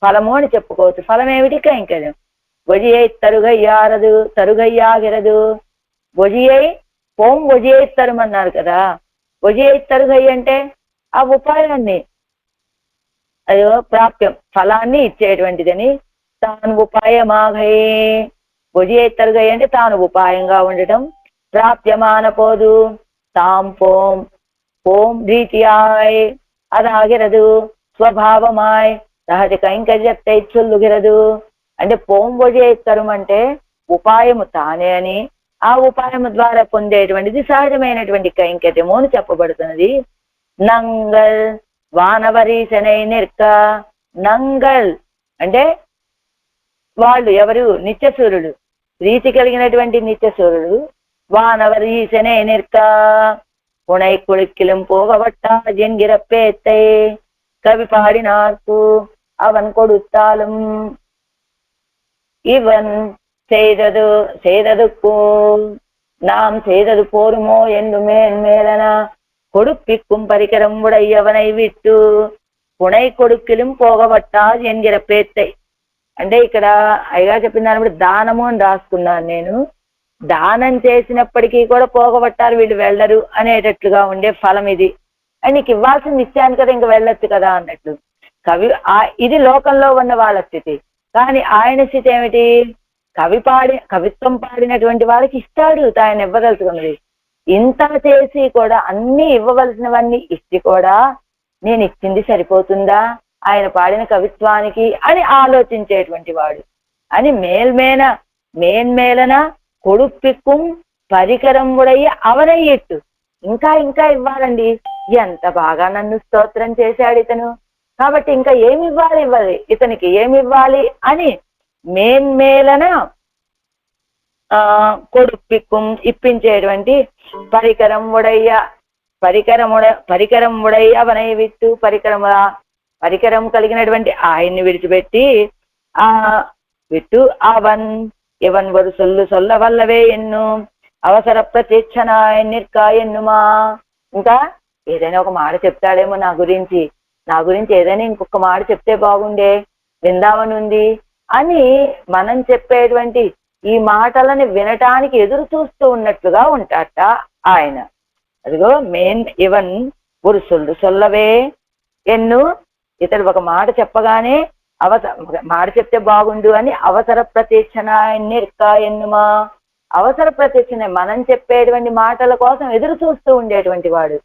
ఫలము అని చెప్పుకోవచ్చు. ఫలం ఏమిటి? కైంకర్యం. వజియై తరుగయ్యాగిరదు వజియై పోం వజియై తరుమన్నారు కదా. వజియై తరుగై అంటే ఆ ఉపాయాన్ని, అయ్యో ప్రాప్యం ఫలాన్ని ఇచ్చేటువంటిదని. తాను ఉపాయమాగై వజియై తరుగై అంటే తాను ఉపాయంగా ఉండటం. ప్రాప్యమాన పోదు తాం పోం పోం రీతియాయ్ అదాగిరదు స్వభావమాయ్ సహజ కైంకర్యత్తై చొల్లుగిరదు. అంటే పోం వழிయేత్తరం అంటే ఉపాయము తానే అని, ఆ ఉపాయము ద్వారా పొందేటువంటిది సహజమైనటువంటి కైంకర్యము అని చెప్పబడుతున్నది. నంగల్ వానవరీశనై నిర్క. నంగల్ అంటే వాళ్ళు ఎవరు? నిత్యసూరుడు, ప్రీతి కలిగినటువంటి నిత్యసూరుడు. వానవరీశనై నిర్క புனை குளிக்கிலும் போகவட்டா என்கிறப்பேத்தை கவி பாடினார்க்கு அவன் கொடுத்தாலும். இவன் செய்ததுக்கு நாம் செய்தது போருமோ என்று மேல்மேலன கொடுப்பிக்கும் பரிகரம் உடையவனை விட்டு పుణై కొడుకులం పోగబట్టాలి ఎన్గిర పేత్తై. అంటే ఇక్కడ అయ్యగా చెప్పిన దాన్ని బట్టి దానము అని రాసుకున్నాను నేను. దానం చేసినప్పటికీ కూడా పోగబట్టారు వీళ్ళు వెళ్ళరు అనేటట్లుగా ఉండే ఫలం ఇది. నీకు ఇవ్వాల్సింది ఇచ్చాను కదా ఇంక వెళ్ళొచ్చు కదా అన్నట్లు. ఇది లోకంలో ఉన్న వాళ్ళ స్థితి. కానీ ఆయన స్థితి ఏమిటి? కవిత్వం పాడినటువంటి వాళ్ళకి ఇస్తాడు ఆయన ఇవ్వదలుచుకున్నది. ఇంత చేసి కూడా అన్ని ఇవ్వవలసినవన్నీ ఇచ్చి కూడా నేను ఇచ్చింది సరిపోతుందా ఆయన పాడిన కవిత్వానికి అని ఆలోచించేటువంటి వాడు అని మేన్మేలన కొడుపిక్కుం పరికరం ఉడయ్యి అవనయ్యట్టు ఇంకా ఇంకా ఇవ్వాలండి. ఎంత బాగా నన్ను స్తోత్రం చేశాడు ఇతను, కాబట్టి ఇంకా ఏమి ఇవ్వాలి ఇతనికి ఏమి ఇవ్వాలి అని మేన్మేలన కొడుపిక్కుం ఇప్పించేటువంటి పరికరం ఉడయ్య అవనయ్య విట్టు పరికరం కలిగినటువంటి ఆయన్ని విడిచిపెట్టి విట్టు ఇవన్ వరు సొల్ల వల్లవే ఎన్ను అవసర ప్రత్యక్షణ ఎన్నిర్కా ఇంకా ఏదైనా ఒక మాట చెప్తాడేమో నా గురించి ఏదైనా ఇంకొక మాట చెప్తే బాగుండే విందామని ఉంది అని మనం చెప్పేటువంటి ఈ మాటలని వినటానికి ఎదురు చూస్తూ ఉన్నట్లుగా ఉంటాట ఆయన. అదిగో ఇవన్ ஒரு சொல்லவே ఎన్ను ఇతడు ఒక మాట చెప్పగానే మాట చెప్తే బాగుండు అని అవసర ప్రత్యక్షణ ఎన్నుమా అవసర ప్రత్యక్షణ మనం చెప్పేటువంటి మాటల కోసం ఎదురు చూస్తూ ఉండేటువంటి వాడు.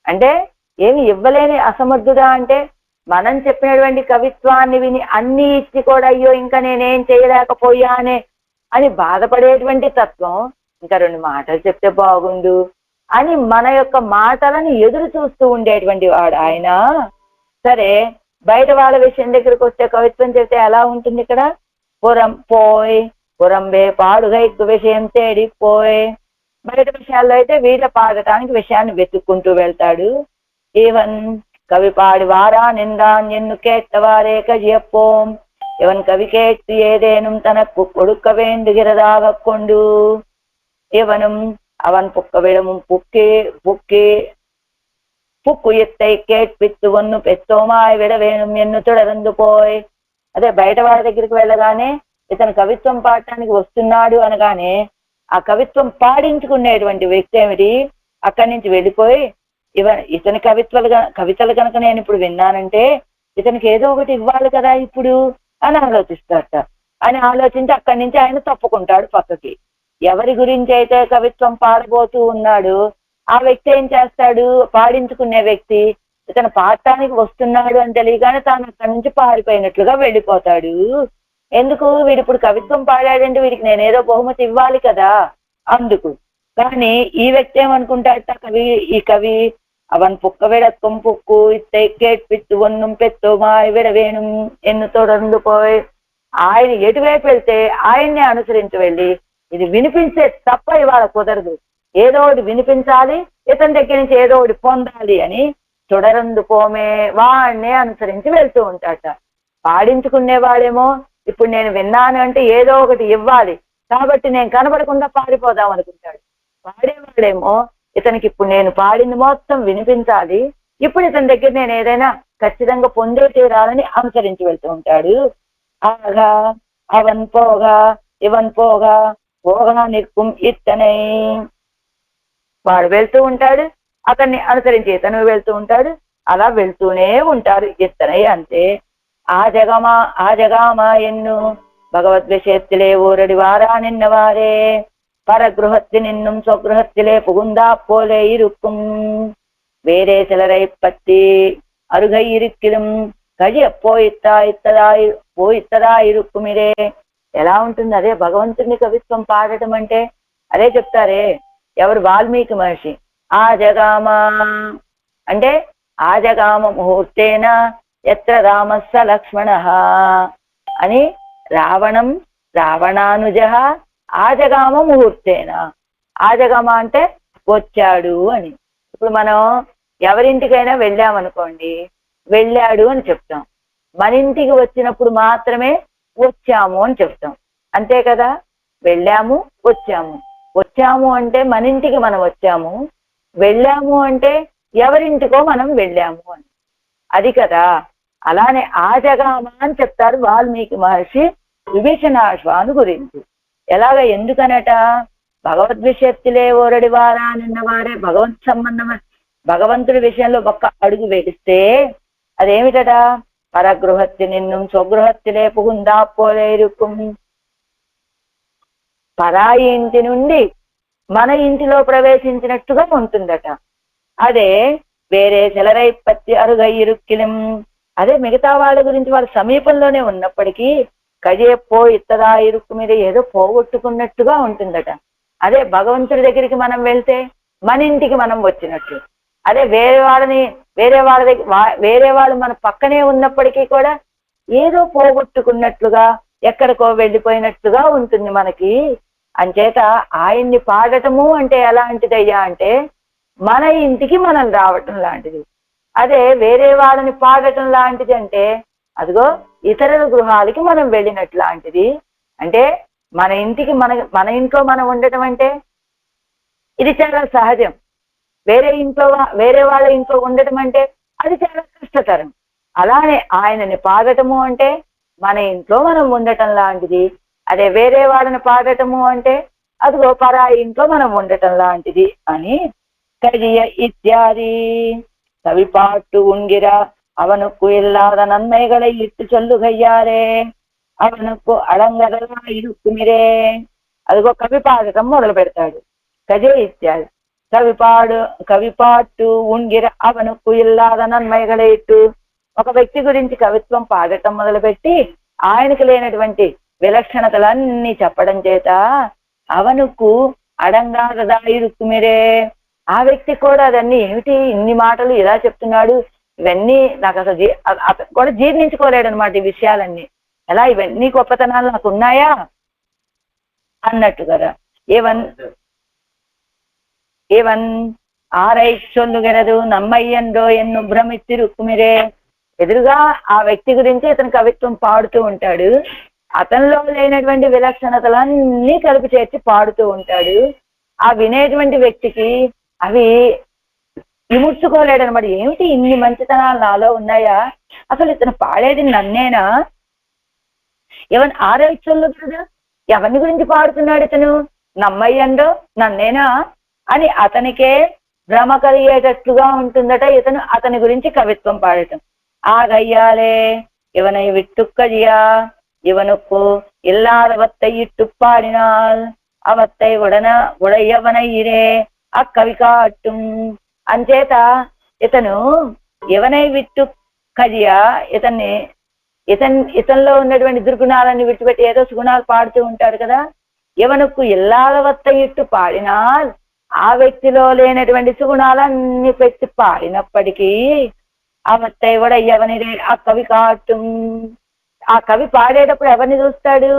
అంటే ఏమి ఇవ్వలేని అసమర్థుడా అంటే మనం చెప్పినటువంటి కవిత్వాన్ని విని అన్ని ఇచ్చి కూడా అయ్యో ఇంకా నేనేం చేయలేకపోయానే అని బాధపడేటువంటి తత్వం. ఇంకా 2 మాటలు చెప్తే బాగుండు అని మన యొక్క మాటలను ఎదురు చూస్తూ ఉండేటువంటి వాడు ఆయన. సరే బయట వాళ్ళ విషయం దగ్గరికి వస్తే కవిత్వం చేస్తే ఎలా ఉంటుంది? ఇక్కడ పురంబే పాడుగా ఎక్కువ విషయం తేడిపోయ్. బయట విషయాల్లో అయితే వీళ్ళ పాడటానికి విషయాన్ని వెతుక్కుంటూ వెళ్తాడు. ఈవన్ కవి పాడి వారా నిందాన్ ఎన్ను కేట్టవారే కజియపోం ఇవన్ కవి కేట్టు ఏదేను తనకు కొడుక్క వేందుగిరదాగొండు ఇవనం அவன் புக்க விடமும் புக்கு ఎత్తై కేట్పిత్తు వన్ను పెత్తోమాయ్ విడవేణం ఎన్ను తొడరందు పోయ్. అదే బయట వాళ్ళ దగ్గరికి వెళ్ళగానే ఇతను కవిత్వం పాడటానికి వస్తున్నాడు అనగానే ఆ కవిత్వం పాడించుకునేటువంటి వ్యక్తి ఏమిటి అక్కడి నుంచి వెళ్ళిపోయి ఇతని కవితలు కనుక నేను ఇప్పుడు విన్నానంటే ఇతనికి ఏదో ఒకటి ఇవ్వాలి కదా ఇప్పుడు అని ఆలోచిస్తాడట. అని ఆలోచించి అక్కడి నుంచి ఆయన తప్పుకుంటాడు పక్కకి. ఎవరి గురించి అయితే కవిత్వం పాడబోతూ ఉన్నాడు ఆ వ్యక్తి ఏం చేస్తాడు? పాడించుకునే వ్యక్తి ఇతను పాడటానికి వస్తున్నాడు అని తెలియగానే తాను అక్కడి నుంచి పారిపోయినట్లుగా వెళ్ళిపోతాడు. ఎందుకు? వీడు ఇప్పుడు కవిత్వం పాడాడంటే వీడికి నేనేదో బహుమతి ఇవ్వాలి కదా అందుకు. కానీ ఈ వ్యక్తి ఏమనుకుంటాడట ఈ కవి అవన్ పుక్క విడక్కం పుక్కు ఇత్తై కేట్పిత్తు వన్ను పెత్తోమాయ్ విడవేణం ఎన్ను తొడరందు పోయ్. ఆయన ఎటువైపు వెళ్తే ఆయన్నే అనుసరించి వెళ్ళి ఇది వినిపించే తప్ప ఇవాళ కుదరదు, ఏదో ఒకటి వినిపించాలి, ఇతని దగ్గర నుంచి ఏదో ఒకటి పొందాలి అని తొడరందు పోమే వాడినే అనుసరించి వెళ్తూ ఉంటాట. పాడించుకునేవాడేమో ఇప్పుడు నేను విన్నాను అంటే ఏదో ఒకటి ఇవ్వాలి కాబట్టి నేను కనబడకుండా పాడిపోదాం అనుకుంటాడు. పాడేవాడేమో ఇతనికి ఇప్పుడు నేను పాడింది మొత్తం వినిపించాలి, ఇప్పుడు ఇతని దగ్గర నేను ఏదైనా ఖచ్చితంగా పొందే తీరాలని అనుసరించి వెళ్తూ ఉంటాడు. ఆగా అవన్ పోగా ఇవన్ పోగా పోగా నిక్కుం ఇతనై. వాడు వెళ్తూ ఉంటాడు, అతన్ని అనుసరించి ఇతను వెళ్తూ ఉంటాడు, అలా వెళ్తూనే ఉంటారు ఇతనై అంతే. ఆ జగామా ఎన్ను భగవద్విషయத்திலே ஊரடி வாரா நின்னவாறே பரகிருஹத்தி நின்னும் சொகிருஹத்திலே புகுந்தா போலே இருக்கும் வேறே சிலரை பத்தி அருகை இருக்கிலும் கழிய పోయిత్తదా ఇరుక్కుమిరే. ఎలా ఉంటుంది? అదే భగవంతుని కవిత్వం పాడటం అంటే అదే చెప్తారే ఎవరు? వాల్మీకి మహర్షి. ఆ జగామ అంటే ఆ జగామ ముహూర్తేన ఎత్ర రామస్స లక్ష్మణ అని రావణానుజ ఆజగామ ముహూర్తేన. ఆజగామ అంటే వచ్చాడు అని. ఇప్పుడు మనం ఎవరింటికైనా వెళ్ళామనుకోండి, వెళ్ళాడు అని చెప్తాం. మన ఇంటికి వచ్చినప్పుడు మాత్రమే వచ్చాము అని చెప్తాం. అంతే కదా. వెళ్ళాము వచ్చాము, వచ్చాము అంటే మన ఇంటికి మనం వచ్చాము, వెళ్ళాము అంటే ఎవరింటికో మనం వెళ్ళాము అని, అది కదా. అలానే ఆజగామ అని చెప్తారు వాల్మీకి మహర్షి విభీషణాశ్వాను గురించి. ఎలాగ ఎందుకనట, భగవద్విషత్తులే ఓరడి వారా నిన్నవారే భగవంత్ సంబంధం, భగవంతుడి విషయంలో ఒక్క అడుగు వేస్తే అదేమిటట, పరగృహత్తి నిన్ను స్వగృహత్తిలే పుగుందా పోలేరుకుం. పరాయి ఇంటి నుండి మన ఇంటిలో ప్రవేశించినట్టుగా ఉంటుందట. అదే వేరే సెలరైపత్తి అరుగై ఇరుక్కిలం, అదే మిగతా వాళ్ళ గురించి వాళ్ళ సమీపంలోనే ఉన్నప్పటికీ కజేపో ఇత్తదా ఇరుక్కు మీద ఏదో పోగొట్టుకున్నట్టుగా ఉంటుందట. అదే భగవంతుడి దగ్గరికి మనం వెళ్తే మన ఇంటికి మనం వచ్చినట్టు. అదే వేరే వాళ్ళ దగ్గర వేరే వాళ్ళు మన పక్కనే ఉన్నప్పటికీ కూడా ఏదో పోగొట్టుకున్నట్లుగా ఎక్కడికో వెళ్ళిపోయినట్టుగా ఉంటుంది మనకి. అంచేత ఆయన్ని పాడటము అంటే ఎలాంటిదయ్యా అంటే మన ఇంటికి మనం రావటం లాంటిది. అదే వేరే వాళ్ళని పాడటం లాంటిది అంటే అదిగో ఇతరుల గృహాలకి మనం వెళ్ళినట్లు లాంటిది. అంటే మన ఇంటికి మన ఇంట్లో మనం ఉండటం అంటే ఇది చాలా సహజం. వేరే వాళ్ళ ఇంట్లో ఉండటం అంటే అది చాలా కష్టతరం. అలానే ఆయనని పాడటము అంటే మన ఇంట్లో మనం ఉండటం లాంటిది. అదే వేరే వాళ్ళని పాడటము అంటే అదిగో పరాయి ఇంట్లో మనం ఉండటం లాంటిది అని. కజియ ఇత్యాది కవిపాటు ఉంగిర అవనుకు ఇల్లాద నన్మైகளை ఇట్టు చొల్లుగయ్యారే అవనుకు అడంగదలా ఇరుక్కుమిరే. అదిగో కవి పాడటం మొదలు పెడతాడు. కజే ఇత్యాది కవిపాటు ఉంగిర అవనుకు ఇల్లాద నన్మైகளை ఇట్టు, ఒక వ్యక్తి గురించి కవిత్వం పాడటం మొదలుపెట్టి ఆయనకు లేనటువంటి విలక్షణతలన్నీ చెప్పడం చేత అవనుకు అడంగాదా ఇరుక్కుమిరే, ఆ వ్యక్తి కూడా అదన్నీ ఏమిటి ఇన్ని మాటలు ఇలా చెప్తున్నాడు, ఇవన్నీ నాకు అసలు అతను కూడా జీర్ణించుకోలేడు అనమాట ఈ విషయాలన్నీ. ఎలా ఇవన్నీ గొప్పతనాలు నాకు ఉన్నాయా అన్నట్టు కదా. ఏవన్ ఆరై చొల్లుగెరదు నమ్మయ్యండో ఎన్ను భ్రమిత్తిరుక్కుమిరే. ఎదురుగా ఆ వ్యక్తి గురించి ఇతను కవిత్వం పాడుతూ ఉంటాడు, అతనిలో లేనటువంటి విలక్షణతలన్నీ కలిపి చేర్చి పాడుతూ ఉంటాడు. ఆ వినేటువంటి వ్యక్తికి అవి విముడ్చుకోలేడనమాట. ఏమిటి ఇన్ని మంచితనాలు నాలో ఉన్నాయా, అసలు ఇతను పాడేది నన్నేనా, ఎవరి ఆరోగ్యంలో కదా, ఎవరిని గురించి పాడుతున్నాడు ఇతను, నమ్మయ్యండో నన్నేనా అని అతనికే భ్రమ కలిగేటట్లుగా ఉంటుందట ఇతను అతని గురించి కవిత్వం పాడటం. ఆగయ్యాలే ఇవనై విట్టుక్కజియా ఇవనుకు ఇల్లాదవత్తై ఇట్టు పాడినాల్ అవత్తై ఉడయ్యవనయ్యిరే ఆ కవి కాట్టుం. అంచేత ఇతను ఎవనై విట్టు కజియా ఇతనిలో ఉన్నటువంటి దుర్గుణాలన్నీ విడిచిపెట్టి ఏదో సుగుణాలు పాడుతూ ఉంటాడు కదా. ఎవనుకు ఇల్లాదవత్త ఇట్టు పాడినాల్, ఆ వ్యక్తిలో లేనటువంటి సుగుణాలన్నీ పెట్టి పాడినప్పటికీ అవత్తై ఉడయ్యవనిరే ఆ కవి కాట్టుం. ఆ కవి పాడేటప్పుడు ఎవరిని చూస్తాడు,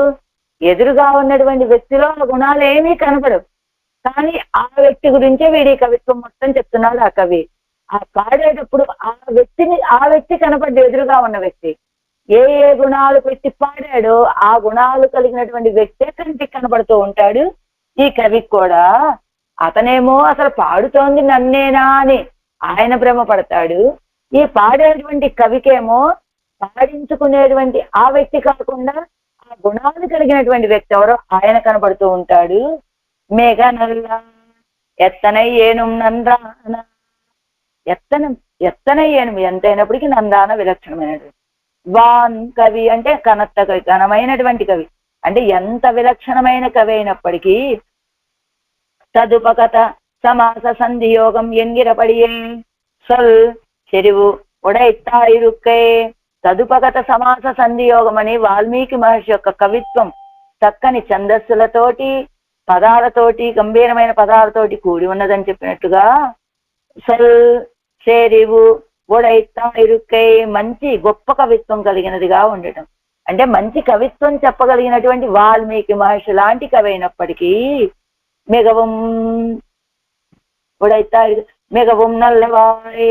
ఎదురుగా ఉన్నటువంటి వ్యక్తిలో ఆ గుణాలు ఏమీ కనపడవు, కానీ ఆ వ్యక్తి గురించే వీడి కవిత్వం మొత్తం చెప్తున్నాడు ఆ కవి. ఆ పాడేటప్పుడు ఆ వ్యక్తి కనపడ్డ ఎదురుగా ఉన్న వ్యక్తి ఏ ఏ గుణాలు పెట్టి పాడాడో ఆ గుణాలు కలిగినటువంటి వ్యక్తే కంటికి కనపడుతూ ఉంటాడు ఈ కవికి కూడా. అతనేమో అసలు పాడుతోంది నన్నేనా అని ఆయన భ్రమ పడతాడు. ఈ పాడేటువంటి కవికేమో పాడించుకునేటువంటి ఆ వ్యక్తి కాకుండా ఆ గుణాలు కలిగినటువంటి వ్యక్తి ఎవరో ఆయన కనపడుతూ ఉంటాడు. మేఘ నల్ల ఎత్తనై ఏనుం నందాన, ఎత్తనై ఏనుం ఎంతైనప్పటికీ నందాన విలక్షణమైనటువంటి వాన్ కవి అంటే కనత్త కవి, ఘనమైనటువంటి కవి అంటే ఎంత విలక్షణమైన కవి అయినప్పటికీ తదుపకత సమాస సంధియోగం ఎంగిరపడియే సొల్ చెరువు ఉడైత్తాయిరుక్కై. తదుపగత సమాస సంధియోగం అని వాల్మీకి మహర్షి యొక్క కవిత్వం చక్కని ఛందస్సులతోటి పదాలతోటి గంభీరమైన పదాలతోటి కూడి ఉన్నదని చెప్పినట్టుగా సల్ చెరువు ఉడైత్తాయిరుక్కై మంచి గొప్ప కవిత్వం కలిగినదిగా ఉండటం. అంటే మంచి కవిత్వం చెప్పగలిగినటువంటి వాల్మీకి మహర్షి లాంటి కవి అయినప్పటికీ మిగవం ఉడైత్తాయి మిగవం నల్లవాయ్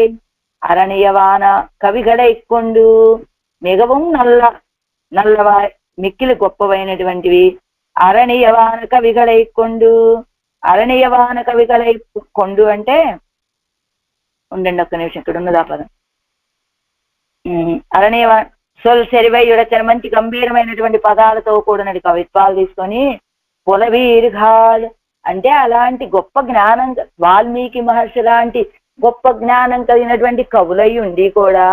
అరణ్యవాన కవిగడై కొండు. మిగవం నల్లవాయ్ మిక్కిలి గొప్పవైనటువంటివి అరణీయవాన కవిகளை கொண்டு అరణీయవాన కవిகளை கொண்டு అంటే ఉండండి ఒక్క నిమిషం, ఇక్కడ ఉన్నదా పదం. అరణీయవాన సొల్ సెరివయ్యుడచన మంచి గంభీరమైనటువంటి పదాలతో కూడినది కవిత్వాలు తీసుకొని పులవీర్ఘాల్ అంటే అలాంటి గొప్ప జ్ఞానం, వాల్మీకి మహర్షి లాంటి గొప్ప జ్ఞానం కలిగినటువంటి కవులై ఉండి కూడా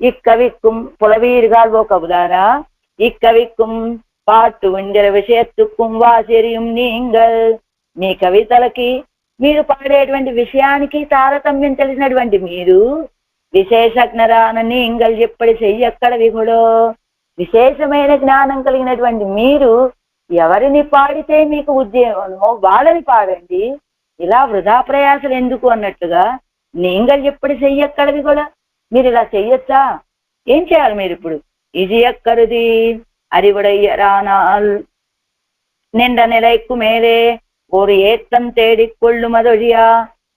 ఇక్కవిక్కుం పులవీర్ఘాల్ ఓ కవులారా ఇక్కవిక్కుం పాటు ఉండిర విషయత్తుక్కుం వాసిరియం నీంగల్ మీ కవితలకి మీరు పాడేటువంటి విషయానికి తారతమ్యం తెలిసినటువంటి మీరు విశేషజ్ఞరానని ఇంగల్ ఎప్పటి చెయ్యక్కడ విగుడో విశేషమైన జ్ఞానం కలిగినటువంటి మీరు ఎవరిని పాడితే మీకు ఉద్యోగమో వాళ్ళని పాడండి, ఇలా వృధా ప్రయాసలు ఎందుకు అన్నట్టుగా నీంగల్ ఎప్పటి చెయ్యక్కడవి కూడా మీరు ఇలా చెయ్యొచ్చా? ఏం చేయాలి మీరు ఇప్పుడు? ఇది ఎక్కడిది அறிவுடையரானால் நின்ற நிலைக்கு மேலே ஒரு ஏத்தம் தேடிக்கொள்ளு மதொழியா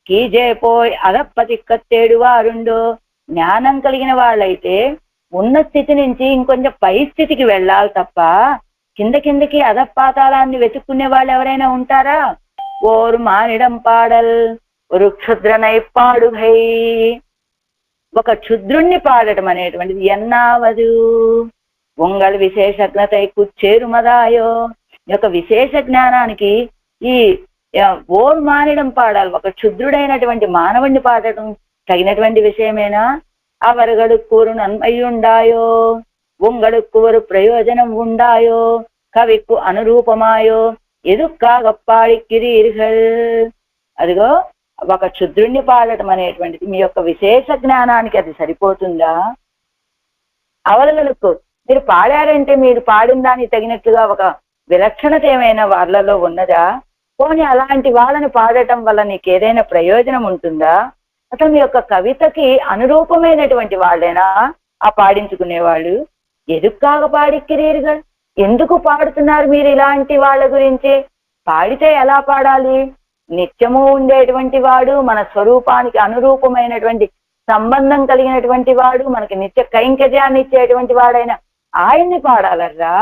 కీజే పోయ్ అధపతిక్క తేడువారుండో. జ్ఞానం కలిగిన వాళ్ళైతే ఉన్న స్థితి నుంచి ఇంకొంచెం పై స్థితికి వెళ్ళాలి తప్ప కిందకి అధపాతాళాన్ని వెతుక్కునే వాళ్ళు ఎవరైనా ఉంటారా? ఓరు మానిడం పాడల్ ஒரு క్షుద్రనై పాడుగై ఒక క్షుద్రుణ్ణి పాడటం అనేటువంటిది ఎన్నావదు ఉంగళ విశేషజ్ఞతై కుచ్చేరుమదాయో. యొక్క విశేష జ్ఞానానికి ఈ ఓర్ మానిడం పాడాలి, ఒక క్షుద్రుడైనటువంటి మానవుణ్ణి పాడటం తగినటువంటి విషయమేనా? அவர்களுக்கு ஒரு நன்மை உண்டாயோ உங்களுக்கு ஒரு பிரயோஜனம் உண்டாயோ కవికు అనురూపమాయో ఎదుక్కాగ పాడిక్కిరీర్గల్. అదిగో ఒక క్షుద్రుణ్ణి పాడటం అనేటువంటిది మీ యొక్క విశేష జ్ఞానానికి అది సరిపోతుందా? అవలలకు మీరు పాడారంటే మీరు పాడిన దానికి తగినట్లుగా ఒక విలక్షణత ఏమైనా వాళ్ళలో ఉన్నదా? పోనీ అలాంటి వాళ్ళని పాడటం వల్ల నీకు ఏదైనా ప్రయోజనం ఉంటుందా? అసలు మీ యొక్క కవితకి అనురూపమైనటువంటి వాళ్ళేనా ఆ పాడించుకునేవాళ్ళు? ఎదుక్కాగ పాడిక్కిరీర్గల్, ఎందుకు పాడుతున్నారు మీరు ఇలాంటి వాళ్ళ గురించి? పాడితే ఎలా పాడాలి? నిత్యము ఉండేటువంటి వాడు, మన స్వరూపానికి అనురూపమైనటువంటి సంబంధం కలిగినటువంటి వాడు, మనకి నిత్య కైంకర్యాన్ని ఇచ్చేటువంటి వాడైన ఆయన్ని పాడాలర్రా.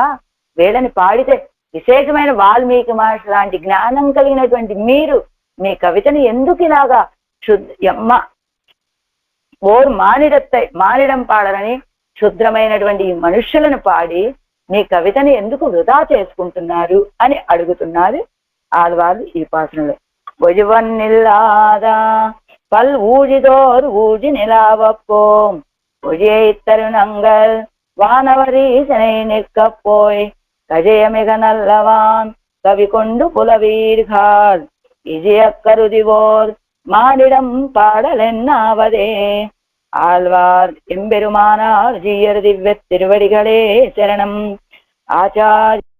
వీళ్ళని పాడితే విశేషమైన వాల్మీకి మహర్షి లాంటి జ్ఞానం కలిగినటువంటి మీరు మీ కవితని ఎందుకు ఇలాగా ఓర్ మానిడం పాడరని క్షుద్రమైనటువంటి ఈ మనుష్యులను పాడి మీ కవితని ఎందుకు వృధా చేసుకుంటున్నారు అని అడుగుతున్నారు ఆళ్వార్లు ఈ పాసనలో. ஒருவன்னில்லாதா பல் ஊழிதோர் ஊழி நிலாவப்போம் ஒழியை தருணங்கள் வானவரீசனை நிற்கப் போய் கஜயமிக நல்லவான் கவி கொண்டு புலவீர்கால் இஜய கருதிவோர் மானிடம் பாடலென்னாவதே. ஆழ்வார் எம்பெருமானார் ஜீயர் திவ்ய திருவடிகளே சரணம். ஆச்சாரிய